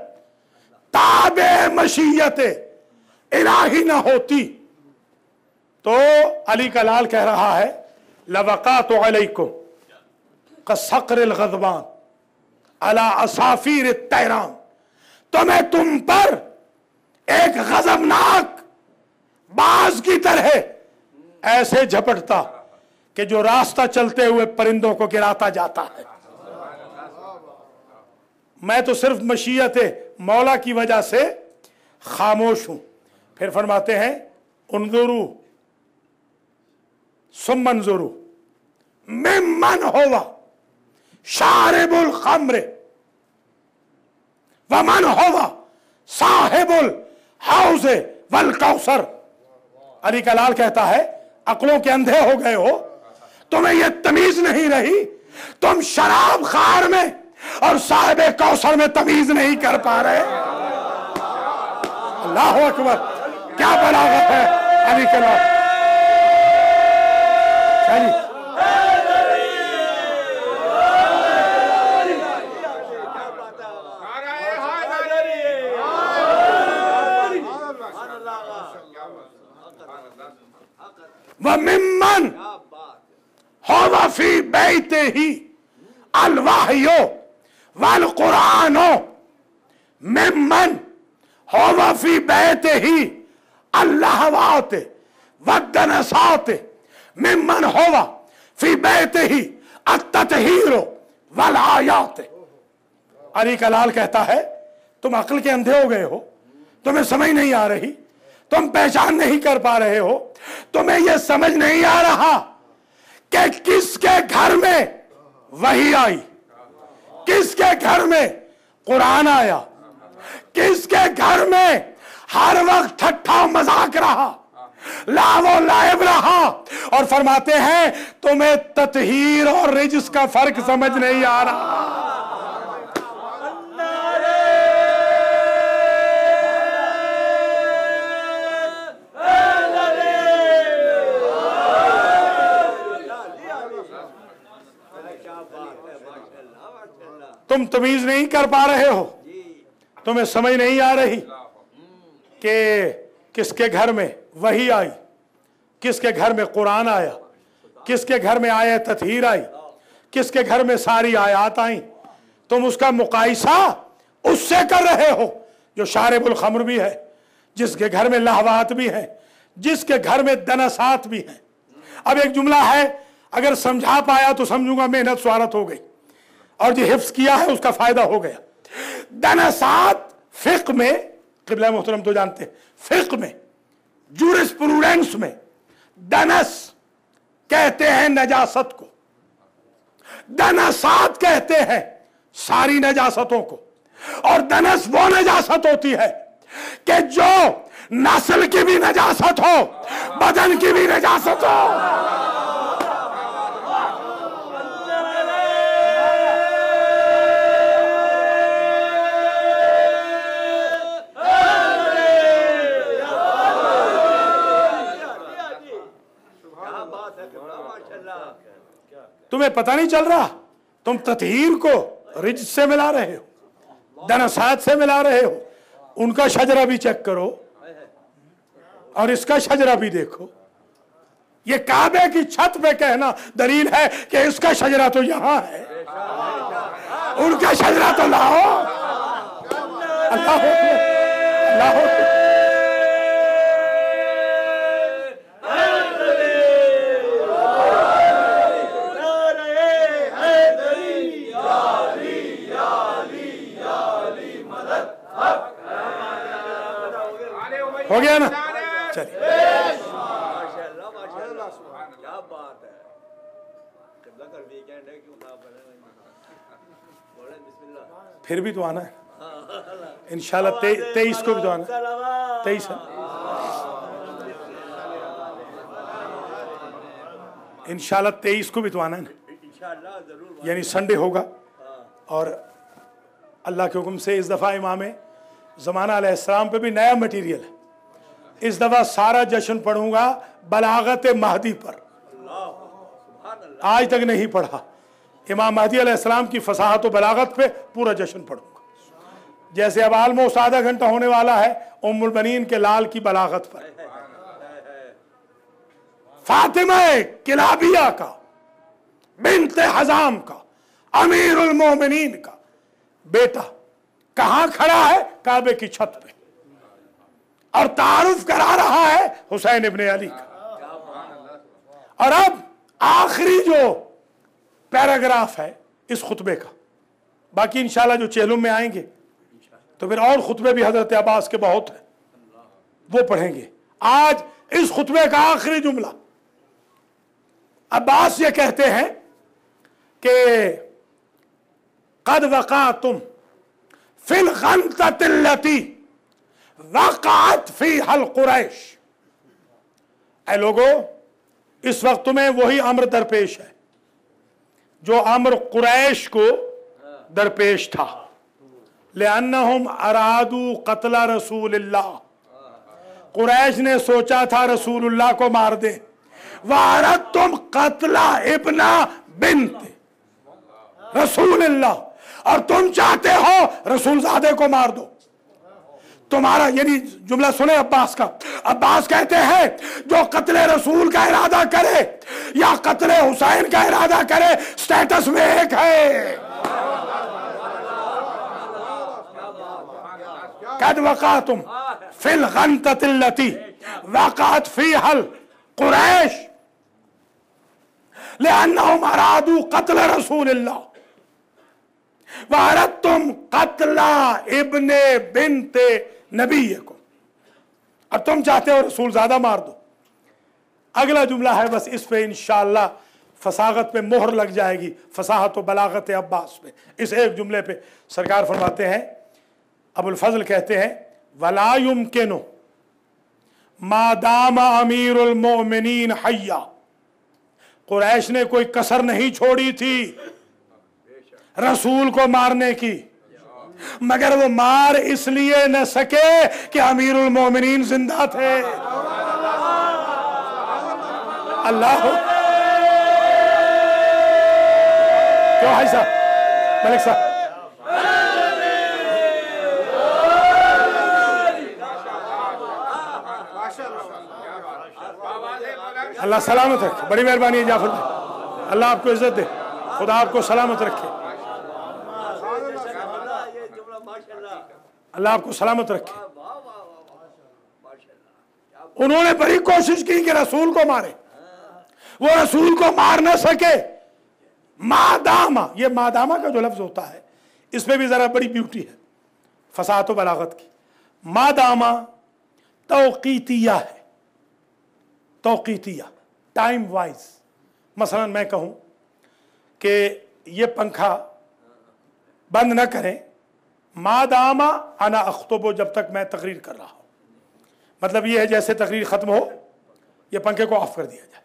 ताबे मशीयत इलाही ना होती तो अली का लाल कह रहा है लवक़ातु अलैकुम कसक़रिल ग़ज़बान अला असाफ़ीर तैरान, तो मैं तुम पर एक गजबनाक बाज की तरह ऐसे झपटता कि जो रास्ता चलते हुए परिंदों को गिराता जाता है। मैं तो सिर्फ मशीयत मौला की वजह से खामोश हूं। फिर फरमाते हैं उन्जुरू सुम्मनजुरू मिम्मन होवा शारिबुल खम्र वमन होवा साहिबुल हौज़े वल कौसर। अली का लाल कहता है अक्लों के अंधे हो गए हो, तुम्हें यह तमीज नहीं रही, तुम शराब खार में और साहिब कौसर में तमीज नहीं कर पा रहे। अल्लाह अकबर, क्या बलागत है अली के लाल। चलिए व मिम्मन होवा फी बैते ही अलवाहियो वल कुरानो मिम्मन होवा फी बैते ही अल्लाहवात वद्दनसात मिम्मन होवा फी बैते ही अत्ततहीरो वल आयात। अली का लाल कहता है तुम अक्ल के अंधे हो गए हो, तुम्हें समझ नहीं आ रही, तुम पहचान नहीं कर पा रहे हो, तुम्हें यह समझ नहीं आ रहा कि किसके घर में वही आई, किसके घर में कुरान आया, किसके घर में हर वक्त ठट्ठा मजाक रहा, लावो लाइब रहा। और फरमाते हैं तुम्हें ततहीर और रिज्स का फर्क समझ नहीं आ रहा। तुम तमीज नहीं कर पा रहे हो, तुम्हें समझ नहीं आ रही कि किसके घर में वही आई, किसके घर में कुरान आया, किसके घर में आयत ततहीर आई, किसके घर में सारी आयात आई। तुम उसका मुकाइसा उससे कर रहे हो जो शारिबुल खम्र भी है, जिसके घर में लहवात भी है, जिसके घर में दनसात भी है। अब एक जुमला है, अगर समझा पाया तो समझूंगा मेहनत स्वारत हो गई, और जो हिफ्ज किया है उसका फायदा हो गया। दनसात फिक्र में, क़िबला मोहतरम तो जानते हैं, फिक्र में जूरिस्प्रूडेंस में दनस कहते हैं नजासत को, दनसात कहते हैं सारी नजासतों को। और दनस वो नजासत होती है कि जो नस्ल की भी नजासत हो, बदन की भी नजासत हो। तुम्हें पता नहीं चल रहा, तुम ततहीर को रिज से मिला रहे हो, दनसात से मिला रहे हो। उनका शजरा भी चेक करो और इसका शजरा भी देखो। ये काबे की छत पे कहना दलील है कि इसका शजरा तो यहां है, उनका शजरा तो लाओ। अल्लाह अल्लाह हो गया ना। चलिए क्या बात है, फिर भी तो आना है इंशाल्लाह। 23 को भी तो आना, 23 है इंशाल्लाह, 23 को भी तो आना है ना, यानी संडे होगा। और अल्लाह के हुक्म से इस दफ़ा इमाम ज़माना अलैहिस्सलाम पे भी नया मटीरियल है। इस दफ़ा सारा जश्न पढ़ूंगा बलागत महदी पर, आज तक नहीं पढ़ा। इमाम महदी अलैहिस्सलाम की फसाहत और बलागत पे पूरा जश्न पढ़ूंगा। जैसे अब आलमोस्ट आधा घंटा होने वाला है उम्मुल बनीन के लाल की बलागत पर। फातिमा किलाबिया का, बिन्ते हजाम का, अमीरुल मोमिनीन का बेटा कहां खड़ा है? काबे की छत पे, और तारुफ करा रहा है हुसैन इब्ने अली का। और अब आखिरी जो पैराग्राफ है इस खुतबे का, बाकी इंशाल्लाह जो चेहलुम में आएंगे तो फिर और खुतबे भी हजरत अब्बास के बहुत हैं, वो पढ़ेंगे। आज इस खुतबे का आखिरी जुमला, अब्बास ये कहते हैं कि कद वक़अतुम फिल गंततिल्लती वक़अत फ़ीहल कुरैश। ऐ लोगों, इस वक्त तुम्हें वही अम्र दरपेश है जो अम्र कुरैश को दरपेश था। लिअन्नहुम अरादू क़त्ल रसूलिल्लाह, कुरैश ने सोचा था रसूलुल्लाह को मार दे। वअरदतुम क़त्ल इब्ना बिन्त रसूलिल्लाह, और तुम चाहते हो रसूलजादे को मार दो। तुम्हारा यानी जुमला सुने अब्बास का। अब्बास कहते हैं जो कत्ले रसूल का इरादा करे या कत्ले हुसैन का इरादा करे, स्टेटस में एक है। कद वक़अतुम फिल गंततिल्लती वक़अत फ़ीहल कुरैश लिअन्नहुम अरादू क़त्ल रसूलिल्लाह वअरदतुम क़त्ल इब्ने बिन्ते नबीयकुम, अब तुम चाहते हो रसूलजादा मार दो। अगला जुमला है, बस इस पे इंशाअल्लाह फसागत पे मोहर लग जाएगी, फसाहत व बलागत अब्बास पे। इस एक जुमले पे सरकार फरमाते हैं, अबुल फजल कहते हैं, वला युमकिनु मादामा अमीरुल मोमिनीन हय्या, कुरैश ने कोई कसर नहीं छोड़ी थी रसूल को मारने की, मगर वो मार इसलिए न सके कि अमीरुल मोमिनीन जिंदा थे। अल्लाह क्यों भाई साहब, मलिक साहब, अल्लाह सलामत रखे। बड़ी मेहरबानी है जाफर भाई, अल्लाह आपको इज्जत दे, खुदा आपको सलामत रखे, अल्लाह आपको सलामत रखे। उन्होंने बड़ी कोशिश की कि रसूल को मारे, वो रसूल को मार न सके। मादामा, ये मादामा का जो लफ्ज होता है इसमें भी जरा बड़ी ब्यूटी है फसाहत व बलागत की। मादामा तौक़ीतिया है, तौक़ीतिया टाइम वाइज। मसलन मैं कहूं कि ये पंखा बंद न करें मादामा अना अख्तुबु, जब तक मैं तकरीर कर रहा हूं। मतलब ये है जैसे तकरीर खत्म हो ये पंखे को ऑफ कर दिया जाए,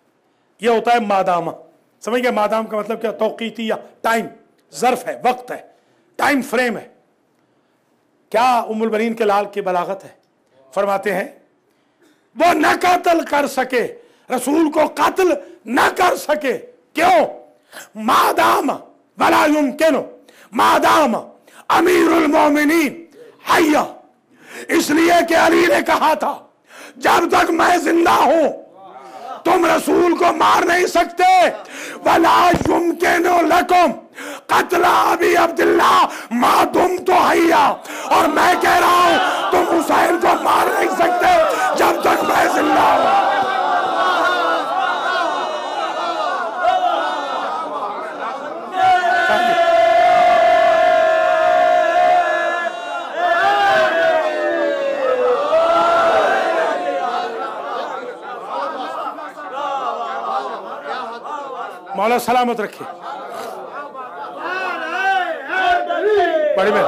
ये होता है मादामा। समझ गए? मादाम का मतलब क्या? तौक़ीतिया, टाइम, ज़र्फ है, वक्त है, टाइम फ्रेम है। क्या उम्मुल बनीन के लाल की बलागत है। फरमाते हैं वो न कत्ल कर सके, रसूल को कत्ल न कर सके। क्यों? मादाम वला युमकिनु मादाम अमीरुल मोमिनीन हय्या, इसलिए कि अली ने कहा था जब तक मैं जिंदा हूं तुम रसूल को मार नहीं सकते। वला युमकिनु लकुम कत्ला अबी अब्दुल्ला मा तुम तो हय्या, और मैं कह रहा हूं तुम हुसैन को मार नहीं सकते जब तक मैं जिंदा हूं। मौला सलामत रखे। बड़ी में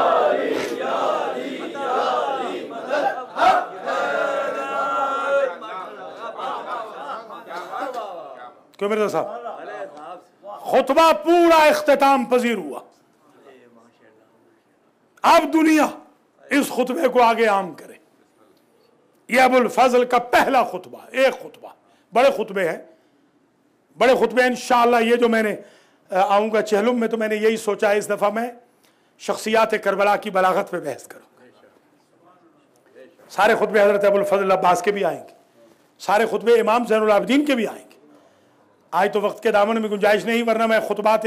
क्यों मेरे साहब, खुतबा पूरा इख्तिताम पजीर हुआ। अब दुनिया इस खुतबे को आगे आम करे। यह अबुल फजल का पहला खुतबा, एक खुतबा। बड़े खुतबे हैं, बड़े खुतबे इंशाअल्लाह। ये जो मैंने आऊँगा चहलुम में, तो मैंने यही सोचा है इस दफ़ा मैं शख्सियात करबला की बलागत पे बहस करूँ। सारे खुतबे हज़रत अबुल फजल अब्बास के भी आएंगे, सारे खुतबे इमाम ज़ैनुल आबिदीन के भी आएंगे। आज तो वक्त के दामन में गुंजाइश नहीं, वरना मैं खुतबात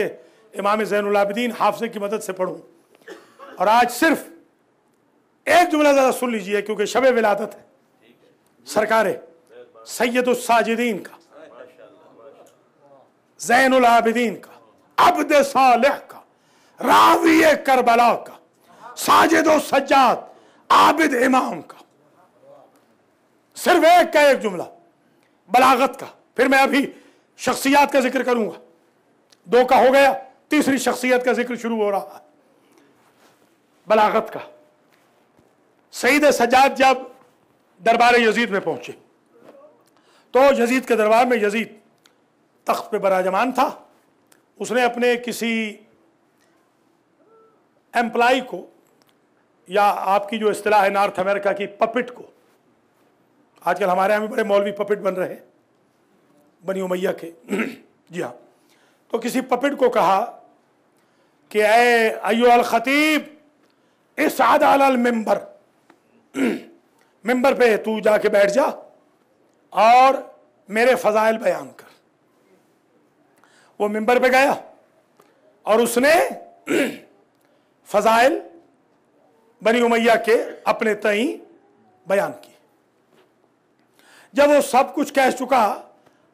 इमाम ज़ैनुल आबिदीन हाफिज़ की मदद से पढ़ूँ। और आज सिर्फ एक जुमला ज़रा सुन लीजिए, क्योंकि शब विलादत है सरकार सैयदुस साजिदीन का, ज़ैनुल आबिदीन का, अब्द सालिह का, रावी करबला का, साजिद व सज्जाद आबिद इमाम का। सिर्फ एक का एक जुमला बलागत का। फिर मैं अभी शख्सियात का जिक्र करूंगा, 2 का हो गया, तीसरी शख्सियत का जिक्र शुरू हो रहा है बलागत का। सईद सज्जाद जब दरबार यजीद में पहुंचे तो यजीद के दरबार में यजीद तख्त पे बराजमान था। उसने अपने किसी एम्प्लॉय को, या आपकी जो इस्तिलाह है नॉर्थ अमेरिका की, पपिट को, आजकल हमारे यहाँ भी बड़े मौलवी पपिट बन रहे हैं बनी उमैया के जी हाँ, तो किसी पपिट को कहा कि ऐ अय्युहल खतीब इस्अद अलल मिंबर, मिंबर पे तू जाके बैठ जा और मेरे फजाइल बयान कर। वो मिंबर पे गया और उसने फजाइल बनी उमैया के अपने तई बयान किए। जब वो सब कुछ कह चुका,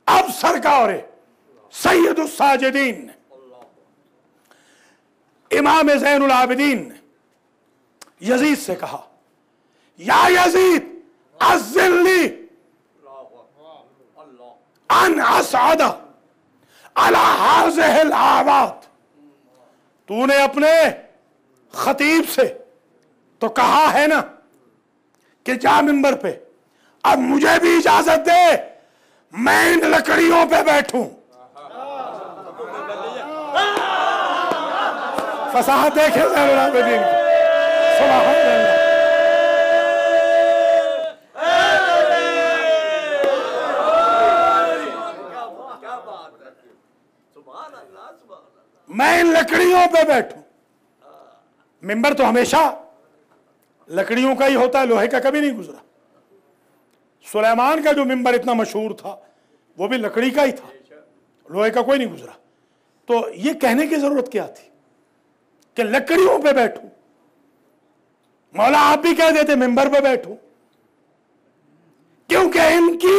अब सरकार सैयदुस साजिदीन ने, इमाम ज़ैनुल आबिदीन ने यजीद से कहा, या यजीद अज़्ज़िली अन असअद अला हाज़िहिल आवाद। तूने अपने खतीब से तो कहा है ना कि जा मिंबर पे, अब मुझे भी इजाजत दे मैं इन लकड़ियों पे बैठूं। फसाहत देखे ज़ैनुल आबिदीन की, सुभान अल्लाह। मैं इन लकड़ियों पे बैठूं। मिंबर तो हमेशा लकड़ियों का ही होता है, लोहे का कभी नहीं गुजरा। सुलेमान का जो मिंबर इतना मशहूर था वो भी लकड़ी का ही था, लोहे का कोई नहीं गुजरा। तो ये कहने की जरूरत क्या थी कि लकड़ियों पे बैठूं? मौला आप भी कह देते मिंबर पे बैठूं, क्योंकि इनकी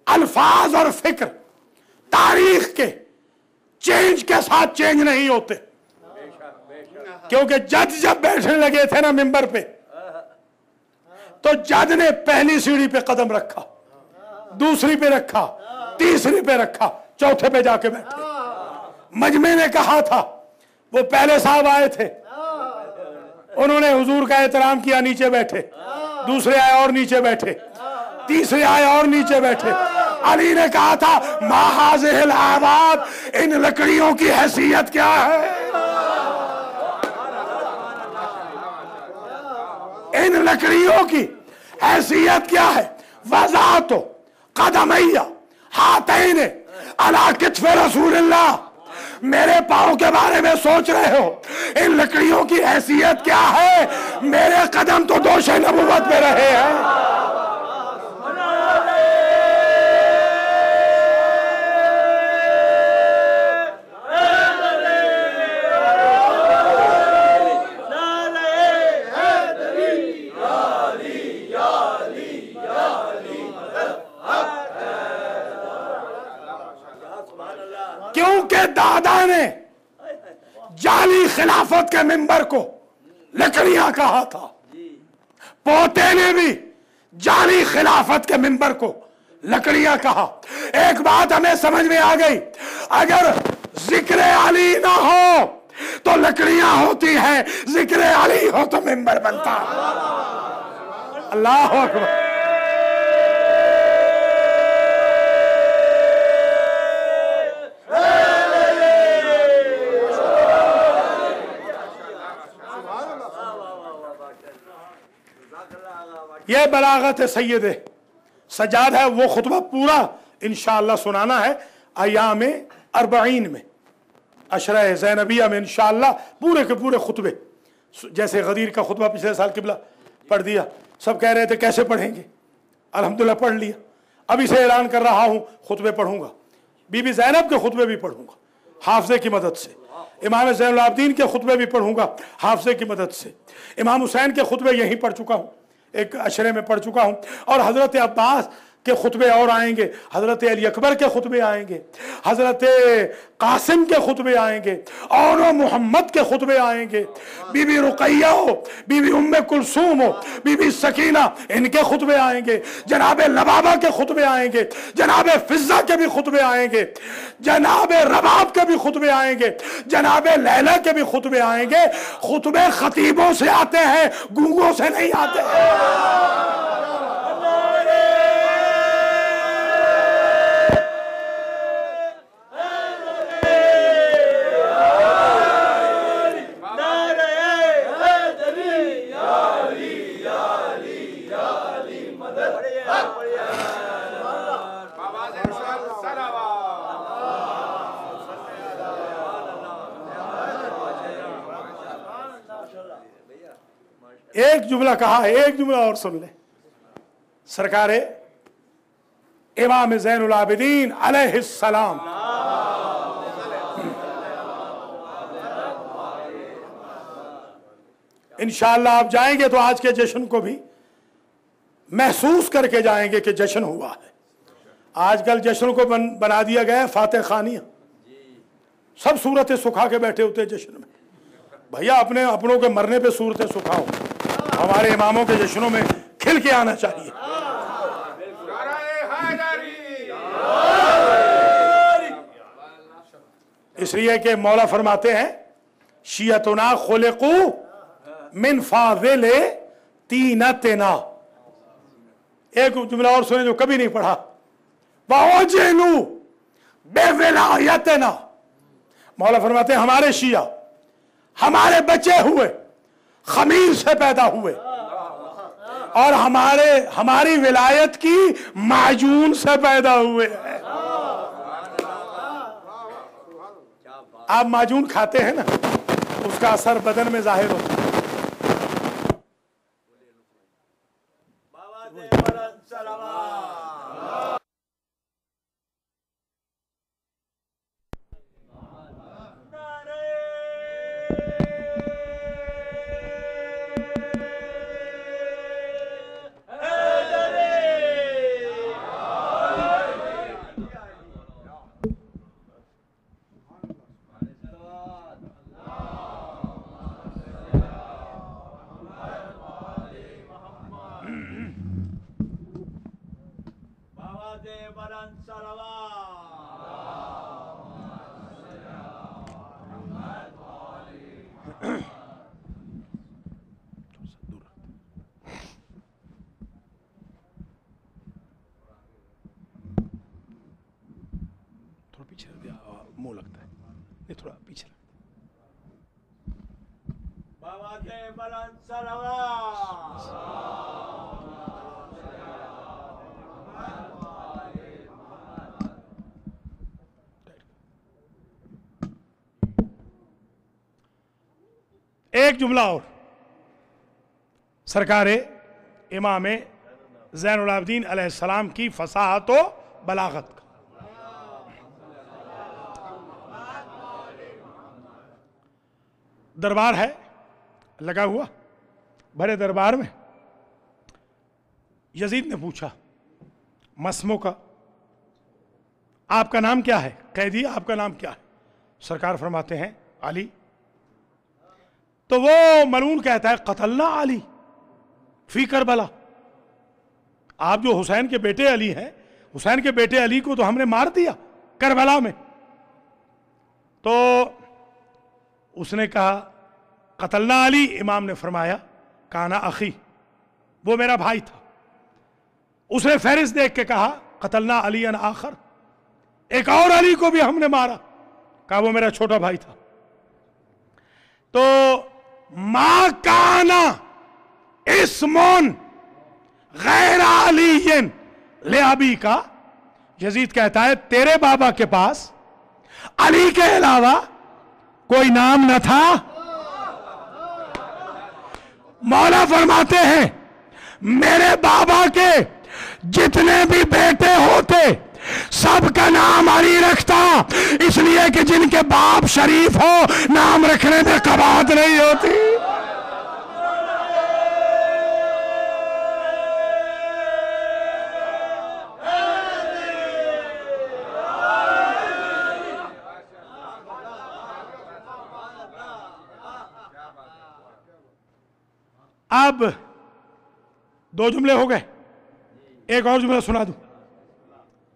अल्फाज और फिक्र तारीख के चेंज के साथ चेंज नहीं होते। क्योंकि जज जब बैठने लगे थे ना मिंबर पे, तो जज ने पहली सीढ़ी पे कदम रखा, दूसरी पे रखा, तीसरी पे रखा, चौथे पे जाके बैठे। मजमे ने कहा था, वो पहले साहब आए थे, उन्होंने हुजूर का एहतराम किया, नीचे बैठे। दूसरे आए और नीचे बैठे, तीसरे आए और नीचे बैठे। अली ने कहा था मा हाज़िहिल आवाद, इन लकड़ियों की हैसियत क्या है, इन लकड़ियों की हैसियत क्या है। वज़ातो कदमैया हातैन अला कित्फ़ रसूलिल्लाह, मेरे पाँव के बारे में सोच रहे हो, इन लकड़ियों की हैसियत क्या है। मेरे कदम तो दोशे नबुव्वत में रहे हैं। क्योंकि दादा ने जाली खिलाफत के मिंबर को लकड़ियां कहा था, पोते ने भी जाली खिलाफत के मिंबर को लकड़ियां कहा। एक बात हमें समझ में आ गई, अगर जिक्र अली ना हो तो लकड़ियां होती हैं, जिक्र अली हो तो मिंबर बनता। अल्लाह अकबर। यह बलागत है सैयद सज्जाद है। वो खुतबा पूरा इंशाअल्लाह सुनाना है अय्याम अरबईन में, अशरा ज़ैनबिया में इंशाअल्लाह पूरे के पूरे खुतबे। जैसे गदीर का खुतबा पिछले साल किबला पढ़ दिया, सब कह रहे थे कैसे पढ़ेंगे, अल्हम्दुलिल्लाह पढ़ लिया। अब इसे ऐलान कर रहा हूँ, खुतबे पढ़ूंगा बीबी ज़ैनब के खुतबे भी पढ़ूंगा हाफजे की मदद से, इमाम ज़ैनुल आबिदीन के खुतबे भी पढ़ूंगा हाफजे की मदद से, इमाम हुसैन के खुतबे यहीं पढ़ चुका हूँ, एक अशरे में पढ़ चुका हूँ, और हज़रत अब्बास के खुतबे और आएंगे, हज़रत अली अकबर के खुतबे आएंगे, हज़रत कासिम के खुतबे आएंगे, और मोहम्मद के खुतबे आएंगे, बीबी रुकैया हो, बीबी उम्मे कुलसूम हो, बीबी सकीना, इनके खुतबे आएंगे, जनाबे लबाबा के खुतबे आएंगे, जनाबे फिज़्ज़ा के भी खुतबे आएंगे, जनाबे रबाब के भी खुतबे आएंगे, जनाबे लैला के भी खुतबे आएंगे। खुतबे खतीबों से आते हैं, गूंगों से नहीं आते हैं। एक जुमला कहा है, एक जुमला और सुन ले। सरकारे इमाम ज़ैनुल आबिदीन अलैहिस्सलाम इंशाअल्लाह आप जाएंगे तो आज के जश्न को भी महसूस करके जाएंगे कि जश्न हुआ है। आजकल जश्न को बना दिया गया है फातिह खानियां, सब सूरतें सुखा के बैठे होते हैं जश्न में। भैया अपने अपनों के मरने पे सूरतें सुखाओ, हमारे इमामों के जश्नों में खिल के आना चाहिए। इसलिए कि मौला फरमाते हैं शियतुना खुलिकू मिन फाज़िल तीनतना। एक जुमला और सुने जो कभी नहीं पढ़ा, वअजलू बिविलायतना। मौला फरमाते हैं हमारे शिया हमारे बचे हुए खमीर से पैदा हुए और हमारी विलायत की माजून से पैदा हुए हैं। आप माजून खाते हैं ना, उसका असर बदन में जाहिर होता है। थोड़ा पीछे मुंह लगता है, नहीं थोड़ा पीछे लगता है। एक जुमला और सरकारे इमाम ज़ैनुल आबिदीन अलैहिस्सलाम की फसाहत व बलागत का। दरबार है लगा हुआ, बड़े दरबार में यजीद ने पूछा मसमो का, आपका नाम क्या है? कैदी आपका नाम क्या है? सरकार फरमाते हैं अली। तो वो मलून कहता है कतलना अली फी करबला। आप जो हुसैन के बेटे अली हैं, हुसैन के बेटे अली को तो हमने मार दिया करबला में। तो उसने कहा कतलना अली। इमाम ने फरमाया काना अखी, वो मेरा भाई था। उसने फहरिस्त देख के कहा कतलना अली अन आखर, एक और अली को भी हमने मारा। कहा वो मेरा छोटा भाई था। तो मा काना इस्मुन गैर अलीयन ले अबी का। यजीद कहता है तेरे बाबा के पास अली के अलावा कोई नाम न था। मौला फरमाते हैं मेरे बाबा के जितने भी बेटे होते सबका नाम अली रखता, इसलिए कि जिनके बाप शरीफ हो नाम रखने में कबात नहीं होती। अब 2 जुमले हो गए, एक और जुमला सुना दूं,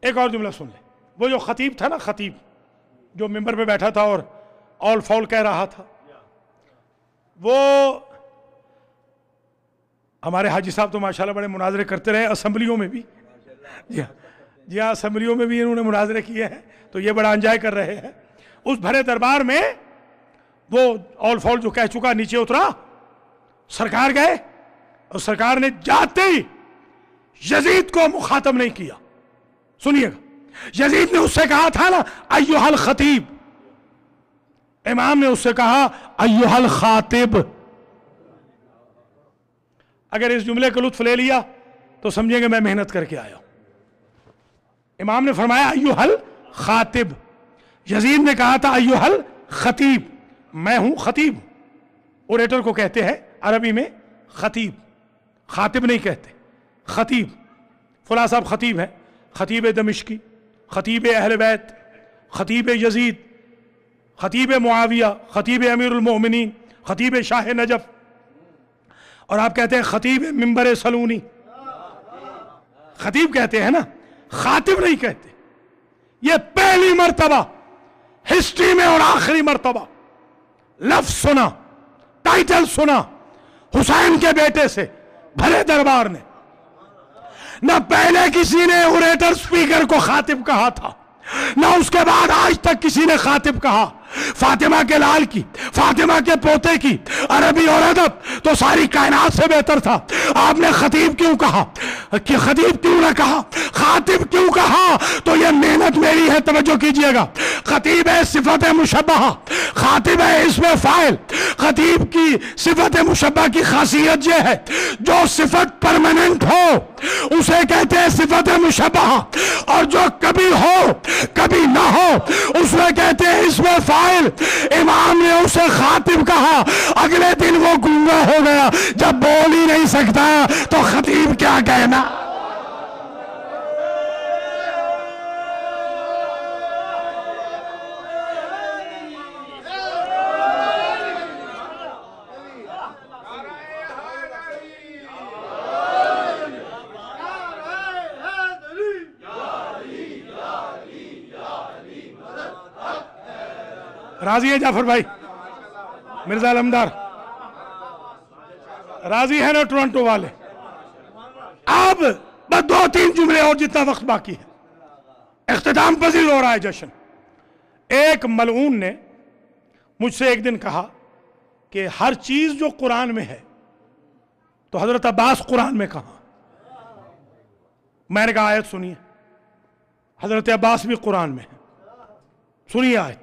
एक और जुमला सुन ले। वो जो खतीब था ना, खतीब जो मिंबर पे बैठा था और ऑल फॉल कह रहा था, वो हमारे हाजी साहब तो माशाल्लाह बड़े मुनाजरे करते रहे, असेंबलियों में भी। जी हाँ, असेंबलियों में भी इन्होंने मुनाजरे किए हैं, तो ये बड़ा एंजॉय कर रहे हैं। उस भरे दरबार में वो ऑल फॉल जो कह चुका नीचे उतरा, सरकार गए और सरकार ने जाते ही यजीद को मुखातब नहीं किया। सुनिएगा, यजीद ने उससे कहा था ना अय्युहल खतीब, इमाम ने उससे कहा अय्युहल खातिब। अगर इस जुमले का लुत्फ ले लिया तो समझेंगे मैं मेहनत करके आया हूं। इमाम ने फरमाया अय्युहल खातिब, यजीद ने कहा था अय्युहल खतीब। मैं हूं खतीब, ओरेटर को कहते हैं अरबी में खतीब, खातिब नहीं कहते, खतीब। फला साहब खतीब है, खतीब दमिश्की, खतीब अहले बैत, खतीब यजीद, खतीब मुआविया, खतीब अमीरुल मोमिनीन, खतीब शाह नजफ, और आप कहते हैं खतीब मिंबर सलूनी। खतीब कहते हैं ना, खातिब नहीं कहते। ये पहली मर्तबा हिस्ट्री में और आखिरी मर्तबा लफ्ज सुना, टाइटल सुना हुसैन के बेटे से भरे दरबार ने। न पहले किसी ने ओरेटर स्पीकर को खातिब कहा था, न उसके बाद आज तक किसी ने खातिब कहा। फातिमा के लाल की, फातिमा के पोते की अरबी और अदब तो सारी कायनात से बेहतर था। आपने खतीब क्यों कहा, कि खतीब क्यों ना कहा, खातिब क्यों कहा? तो ये मेहनत मेरी है, तवज्जो कीजिएगा। खतीब है सिफत मुशब्बहा, खातिब है इसमें फाइल। खतीब की सिफत मुशब्बहा की खासियत यह है, जो सिफत परमानेंट हो उसे कहते हैं सिफत मुशब्बहा, और जो कभी हो कभी ना हो उसमें कहते हैं इसमें फाइल। इमाम ने उसे खातिब कहा, अगले दिन वो गूंगा हो गया। जब बोल ही नहीं सकता तो खतीब क्या कहना। राजी है जाफर भाई, मिर्जा अलमदार राजी है ना टोरंटो वाले? अब बस 2-3 जुमले और, जितना वक्त बाकी है। इख्तिताम पजीर हो रहा है जश्न। एक मलऊन ने मुझसे एक दिन कहा कि हर चीज जो कुरान में है तो हजरत अब्बास कुरान में कहा। मैंने कहा आयत सुनिए, हजरत अब्बास भी कुरान में है। सुनिए आयत,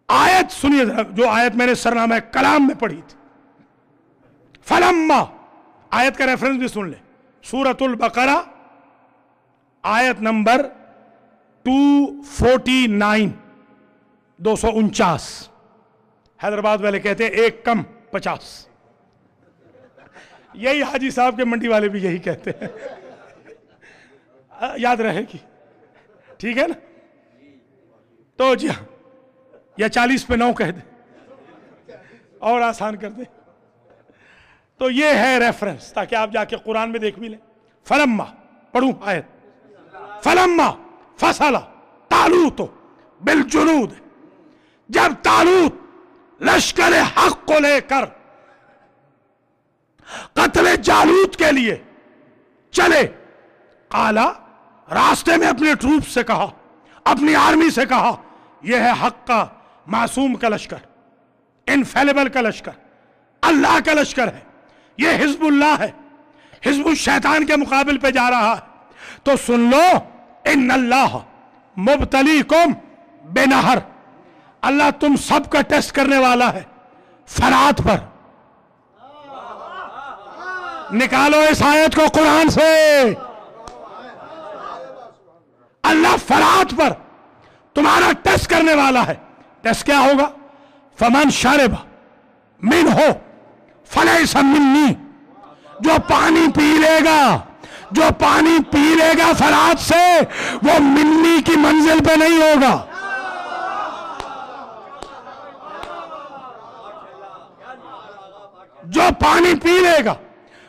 आयत सुनिए जरा, जो आयत मैंने सरनामा कलाम में पढ़ी थी। फलम्मा, आयत का रेफरेंस भी सुन ले, सूरतुल बकरा आयत नंबर 249, 249। हैदराबाद वाले कहते हैं एक कम 50। यही हाजी साहब के मंडी वाले भी यही कहते हैं, याद रहेगी, ठीक है ना? तो जी हाँ, या 40 पे 9 कह दे और आसान कर दे। तो ये है रेफरेंस, ताकि आप जाके कुरान में देख भी लें। फलम्मा, पढ़ूं आयत, फलम्मा फसला तालूत बिल जुनूद, जब तालूत लश्कर हक को लेकर कत्ले जालूत के लिए चले, काला, रास्ते में अपने ट्रूप से कहा, अपनी आर्मी से कहा, यह है हक का मासूम का लश्कर, इनफेलेबल का लश्कर, अल्लाह का लश्कर है, यह हिजबुल्लाह है, हिजबुल शैतान के मुकाबले पे जा रहा है। तो सुन लो, इन्नल्लाह मुब्तलीकुम बिनहर, अल्लाह तुम सबका टेस्ट करने वाला है फरात पर। निकालो इस आयत को कुरान से। अल्लाह फरात पर तुम्हारा टेस्ट करने वाला है। टेस्ट क्या होगा? फमन शरब मिन हो फलैसा मिन्नी, जो पानी पी लेगा, जो पानी पी लेगा फरात से, वो मिन्नी की मंजिल पे नहीं होगा। जो पानी पी लेगा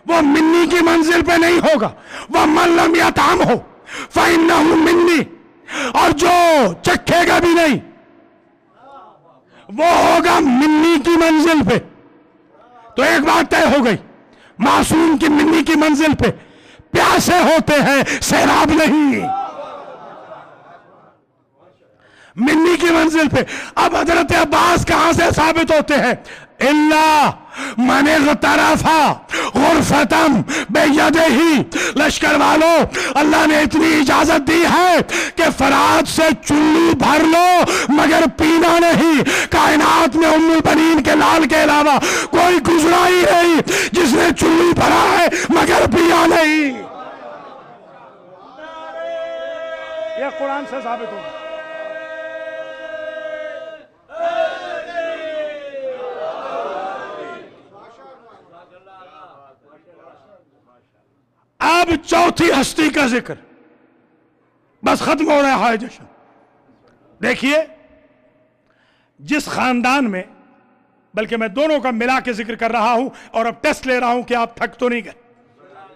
वो मिन्नी की मंजिल पे नहीं होगा। वह मन लम यताम हो फइन्नहु मिन्नी, और जो चखेगा भी नहीं वो होगा मिन्नी की मंजिल पे। तो एक बात तय हो गई, मासूम की मिन्नी की मंजिल पे प्यासे होते हैं, सैराब नहीं, मिन्नी की मंजिल पे। अब हजरत अब्बास कहां से साबित होते हैं? इल्ला मन तरफा गुरफतम बेयदही, लश्कर वालों, अल्लाह ने इतनी इजाजत दी है कि फरात से चुल्ली भर लो मगर पीना नहीं। कायनात में उम्मुल बनीन के लाल के अलावा कोई गुजरा ही नहीं जिसने चुल्ली भरा है मगर पिया नहीं। यह कुरान से साबित होगा। अब चौथी हस्ती का जिक्र, बस खत्म हो रहा है जश्न। देखिए, जिस खानदान में, बल्कि मैं दोनों का मिला के जिक्र कर रहा हूं और अब टेस्ट ले रहा हूं कि आप थक तो नहीं गए।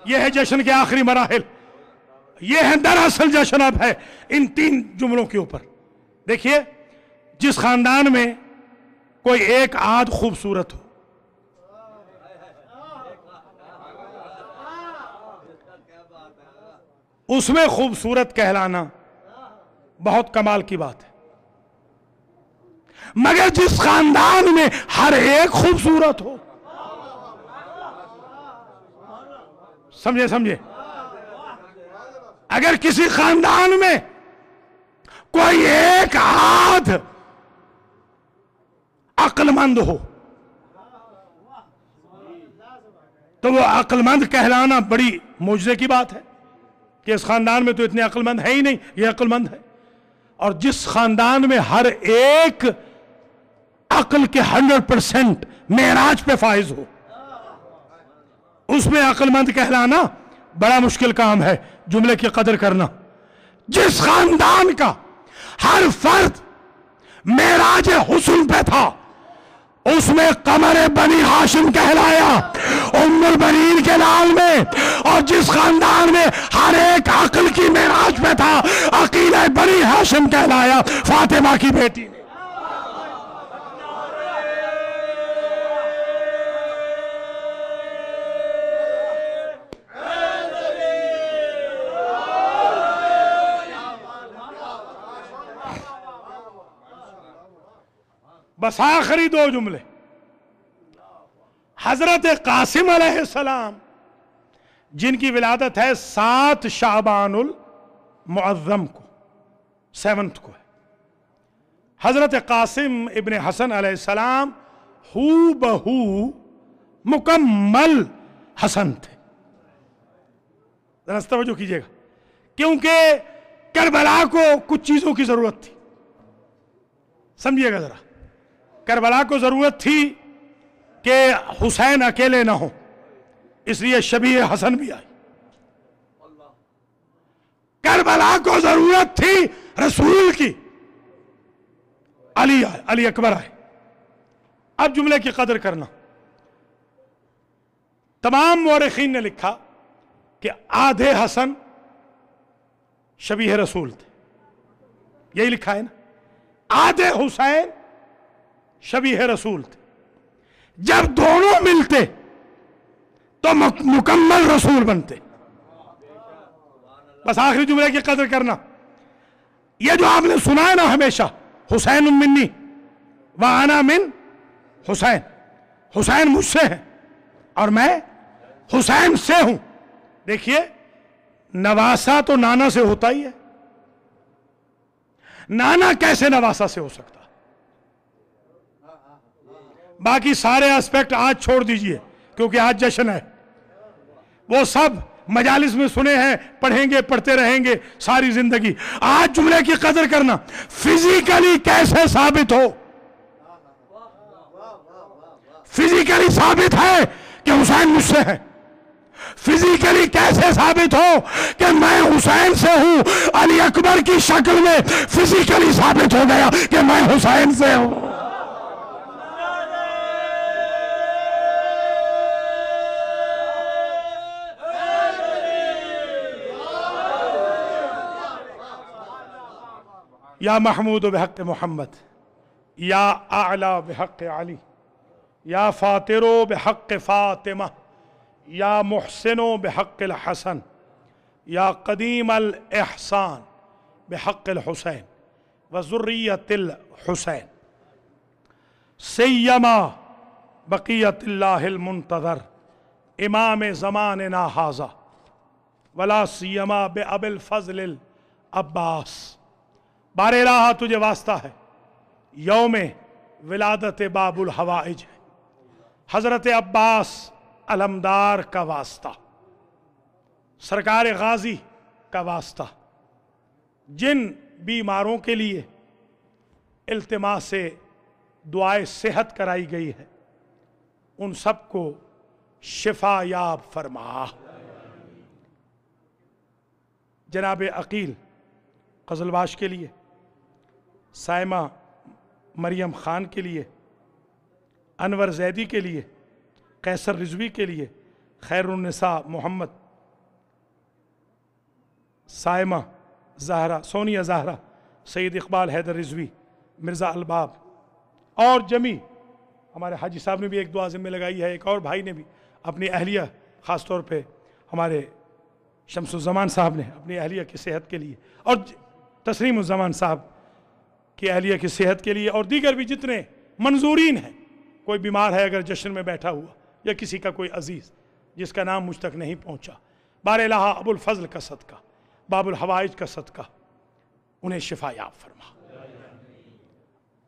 यह है जश्न के आखिरी मराहिल, यह है दरअसल जश्न अब है इन 3 जुमलों के ऊपर। देखिए, जिस खानदान में कोई एक आध खूबसूरत हो, उसमें खूबसूरत कहलाना बहुत कमाल की बात है। मगर जिस खानदान में हर एक खूबसूरत हो, समझे समझे, अगर किसी खानदान में कोई एक आध अक्लमंद हो तो वो अक्लमंद कहलाना बड़ी मौजज़े की बात है कि इस खानदान में तो इतने अक्लमंद है ही नहीं, ये अक्लमंद है। और जिस खानदान में हर एक अक्ल के 100% मेराज पे फाइज हो, उसमें अक्लमंद कहलाना बड़ा मुश्किल काम है। जुमले की कदर करना। जिस खानदान का हर फर्द मेराज हुस्न पे था, उसमें कमर बनी हाशिम कहलाया उम्मुल बनीन के लाल में। और जिस खानदान में हर एक अक्ल की मेराज पे था, अकीला बनी हाशिम कहलाया फातिमा की बेटी ने। बस आखिरी 2 जुमले। हजरत कासिम अलैहिस्सलाम, जिनकी विलादत है 7 शाबानुल मुअज़्ज़म को, 7th को है। हजरत कासिम इब्ने हसन अलैहिस्सलाम हू बहू मुकम्मल हसन थे। जरा तवज्जो कीजिएगा, क्योंकि करबला को कुछ चीजों की जरूरत थी। समझिएगा जरा, करबला को जरूरत थी कि हुसैन अकेले ना हो, इसलिए शबीह हसन भी आई। करबला को जरूरत थी रसूल की, अली आए, अली अकबर आए। अब जुमले की कदर करना। तमाम मुअर्रिखीन ने लिखा कि आधे हसन शबीह रसूल थे, यही लिखा है ना। आधे हुसैन शबीह रसूल थे। जब दोनों मिलते तो मुकम्मल रसूल बनते। बस आखिरी जुमले की कदर करना। यह जो आपने सुना है ना हमेशा, हुसैन मिन्नी व आना मिन हुसैन, हुसैन मुझसे है और मैं हुसैन से हूं। देखिए, नवासा तो नाना से होता ही है, नाना कैसे नवासा से हो सकता? बाकी सारे एस्पेक्ट आज छोड़ दीजिए, क्योंकि आज जश्न है। वो सब मजालिस में सुने हैं, पढ़ेंगे, पढ़ते रहेंगे सारी जिंदगी। आज जुमले की कदर करना। फिजिकली कैसे साबित हो? फिजिकली साबित है कि हुसैन मुझसे है। फिजिकली कैसे साबित हो कि मैं हुसैन से हूं? अली अकबर की शक्ल में फिजिकली साबित हो गया कि मैं हुसैन से हूं। या महमूद बेहक मोहम्मद, या आला बेहक अली, या फातिरो बेहक फातिमा, या मुहसिनो बेहक हसन, या कदीम अल एहसान बेहक हुसैन व ज़ुर्रियतिल हुसैन, सय्यमा बक़ियतिल्लाहिल मुंतज़र इमाम ज़मानिना हाज़ा वला सियमा बे अबिल फ़ज़लिल अब्बास। बारे इलाहा तुझे वास्ता है, यौमे विलादत बाबुल हवाइज है, हजरत अब्बास अलमदार का वास्ता, सरकार गाजी का वास्ता। जिन बीमारों के लिए इल्तिमास से दुआए सेहत कराई गई है, उन सबको शिफा याब फरमा। जनाब अकील ग़ज़लबाश के लिए, साइमा मरियम ख़ान के लिए, अनवर जैदी के लिए, कैसर रिजवी के लिए, खैरुन्निसा मोहम्मद, साइमा ज़हरा, सोनिया ज़हरा, सैयद इकबाल हैदर रिजवी, मिर्ज़ा अलबाब और जमी। हमारे हाजी साहब ने भी एक दुआ ज़िम्मे लगाई है, एक और भाई ने भी अपनी अहलिया, ख़ास तौर पे हमारे शम्सुज़्ज़मान साहब ने अपनी अहलिया की सेहत के लिए, और तस्लीमुज़्ज़मान साहब की अहलिया की सेहत के लिए, और दीगर भी जितने मंजूरीन हैं। कोई बीमार है अगर जश्न में बैठा हुआ, या किसी का कोई अजीज़ जिसका नाम मुझ तक नहीं पहुँचा, बार इलाहा अबुल फजल का सदका, बाबुल हवाइज का सदका, उन्हें शिफा याब फरमा।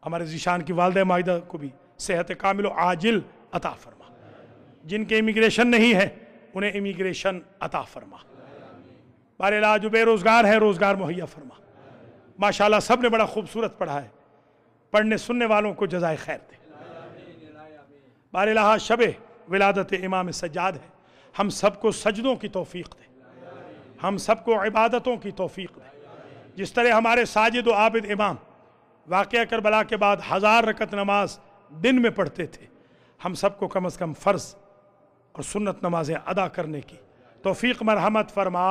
हमारे ज़ीशान की वालिदा माहिदा को भी सेहत कामिल आजिल अता फरमा। जिनके इमिग्रेशन नहीं है उन्हें इमिग्रेशन अता फरमा। बार इलाहा जो बेरोज़गार है रोज़गार मुहैया फरमा। माशाल्लाह सब ने बड़ा खूबसूरत पढ़ा है, पढ़ने सुनने वालों को जज़ाए खैर दे। बार इलाहा शबे विलादत इमाम सज्जाद है, हम सबको सजदों की तौफीक दे, हम सबको इबादतों की तौफीक दे। जिस तरह हमारे साजिद व आबिद इमाम वाक़या करबला के बाद 1000 रकत नमाज दिन में पढ़ते थे, हम सबको कम अज़ कम फ़र्ज़ और सुन्नत नमाजें अदा करने की तौफीक मरहमत फरमा।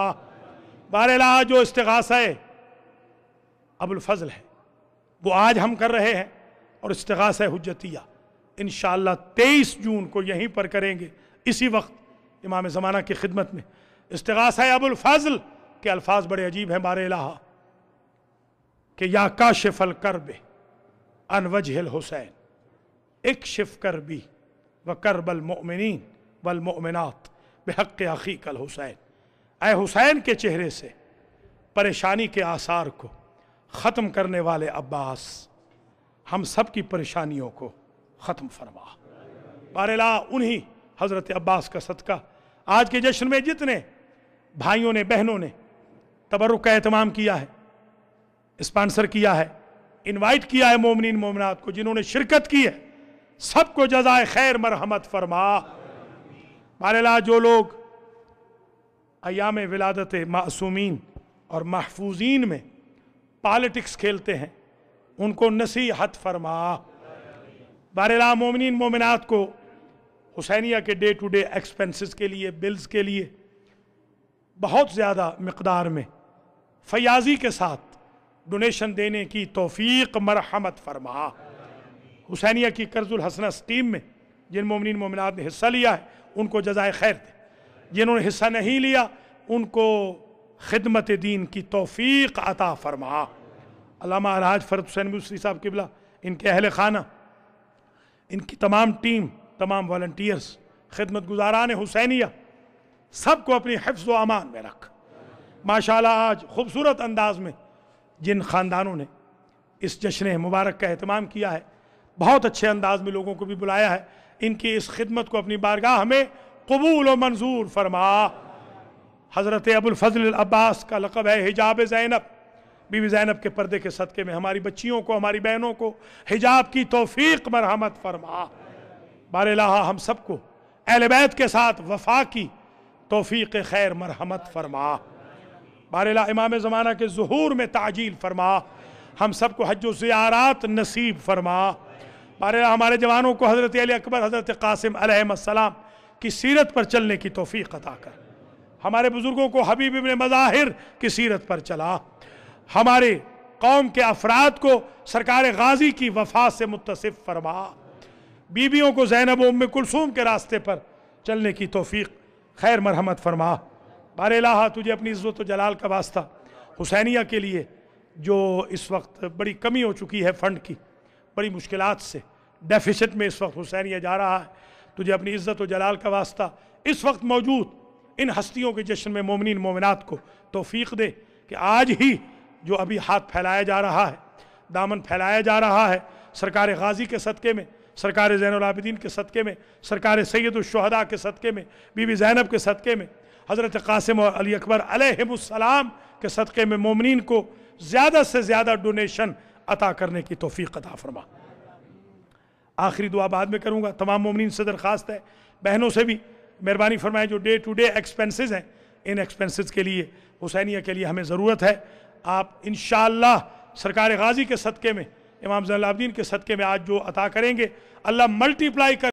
बार इलाहा जो इस्तिग़ासा अबुल फजल है वो आज हम कर रहे हैं, और इस्तिग़ासा हुज्जतिया इंशाअल्लाह 23 जून को यहीं पर करेंगे, इसी वक्त इमाम ज़माना की खिदमत में। इस्तिग़ासा अबुल फजल के अल्फाज बड़े अजीब हैं। बार इलाहा कि या काशिफ़ल कर्ब अन वजहिल हुसैन इक्शिफ़ करबी व करबल मुअमिनीन वल मुअमिनात बिहक़्क़ि अख़ीकल हुसैन। ऐ हुसैन के चेहरे से परेशानी के आसार को ख़त्म करने वाले अब्बास, हम सब की परेशानियों को ख़त्म फरमा। बारेला उन्हीं हज़रत अब्बास का सदका आज के जश्न में जितने भाइयों ने बहनों ने तबर्रुक का एहतमाम किया है, स्पॉन्सर किया है, इनवाइट किया है मोमिनीन मोमिनात को, जिन्होंने शिरकत की है, सबको जज़ाए खैर मरहमत फरमा। बारेला जो लोग अयाम विलादत मासूमीन और महफूजीन में पॉलिटिक्स खेलते हैं, उनको नसीहत फरमा। बारेला मोमिनीन मोमिनात को हुसैनिया के डे टू डे एक्सपेंसेस के लिए, बिल्स के लिए बहुत ज़्यादा मकदार में फयाजी के साथ डोनेशन देने की तौफीक मरहमत फरमा। हुसैनिया की कर्जुल हसना स्कीम में जिन मोमिनीन मोमिनात ने हिस्सा लिया है उनको जज़ाए खैर दे, जिन्होंने हिस्सा नहीं लिया उनको खिदमत दीन की तौफीक अता फरमा। अल्लामा अलहाज फरद हुसैन मुसरी साहब किबला, इनके अहल खाना, इनकी तमाम टीम, तमाम वॉलंटियर्स, खिदमत गुजारान हुसैनिया, सबको अपनी हिफ्ज़ व अमान में रख। माशाअल्लाह आज खूबसूरत अंदाज में जिन ख़ानदानों ने इस जश्न मुबारक का एहतमाम किया है, बहुत अच्छे अंदाज में लोगों को भी बुलाया है, इनकी इस खिदमत को अपनी बारगाह में कबूल व मंजूर फरमा। हज़रत अबुल फजल अब्बास का लक़ब है हिजाब ज़ैनब। बीवी ज़ैनब के पर्दे के सदक़े में हमारी बच्चियों को, हमारी बहनों को हिजाब की तौफ़ीक़ मरहमत फरमा। बारिलाहा हम सबको अहले बैत के साथ वफ़ा की तौफ़ीक़ खैर मरहमत फरमा। बारिला इमाम ज़माना के ज़ुहूर में ताजील फरमा। हम सबको हज व ज़ियारत नसीब फरमा। बारिला हमारे जवानों को हज़रत अली अकबर, हज़रत क़ासिम अलैहिस्सलाम की सीरत पर चलने की तौफ़ीक़ अता कर। हमारे बुज़ुर्गों को हबीब इब्न मज़ाहिर की सीरत पर चला। हमारे कौम के अफराद को सरकार गाजी की वफ़ा से मुत्तसिफ़ फरमा। बीबियों को ज़ैनब उम्मे कुलसूम के रास्ते पर चलने की तौफ़ीक़ खैर मरहमत फरमा। बारिलाहा तुझे अपनी इज़्ज़त व जलाल का वास्ता हुसैनिया के लिए जो इस वक्त बड़ी कमी हो चुकी है, फ़ंड की बड़ी मुश्किलात से डेफिसिट में इस वक्त हुसैनिया जा रहा है, तुझे अपनी इज़्ज़त व जलाल का वास्ता इस वक्त मौजूद इन हस्तियों के जश्न में मोमिनीन मोमिनात को तौफ़ीक़ दे कि आज ही जो अभी हाथ फैलाया जा रहा है, दामन फैलाया जा रहा है, सरकार गाजी के सदक़े में, सरकार ज़ैनुल आबिदीन के सदक़े में, सरकार सैयदुश शुहदा के सदक़े में, बीबी ज़ैनब के सदक़े में, हज़रत क़ासिम और अली अकबर अलैहिमुस्सलाम के सदक़े में मोमिनीन को ज़्यादा से ज़्यादा डोनेशन अता करने की तौफ़ीक़ अता फरमा। आखिरी दुआ बाद में करूँगा। तमाम मोमिनीन से दरख्वास्त है, बहनों से भी मेहरबानी फरमाएं, जो डे टू डे एक्सपेंसेस हैं, इन एक्सपेंसेस के लिए हुसैनिया के लिए हमें ज़रूरत है। आप इंशाअल्लाह सरकार गाजी के सदक़े में, इमाम ज़ैनुल आबिदीन के सदक़े में आज जो अता करेंगे, अल्लाह मल्टीप्लाई कर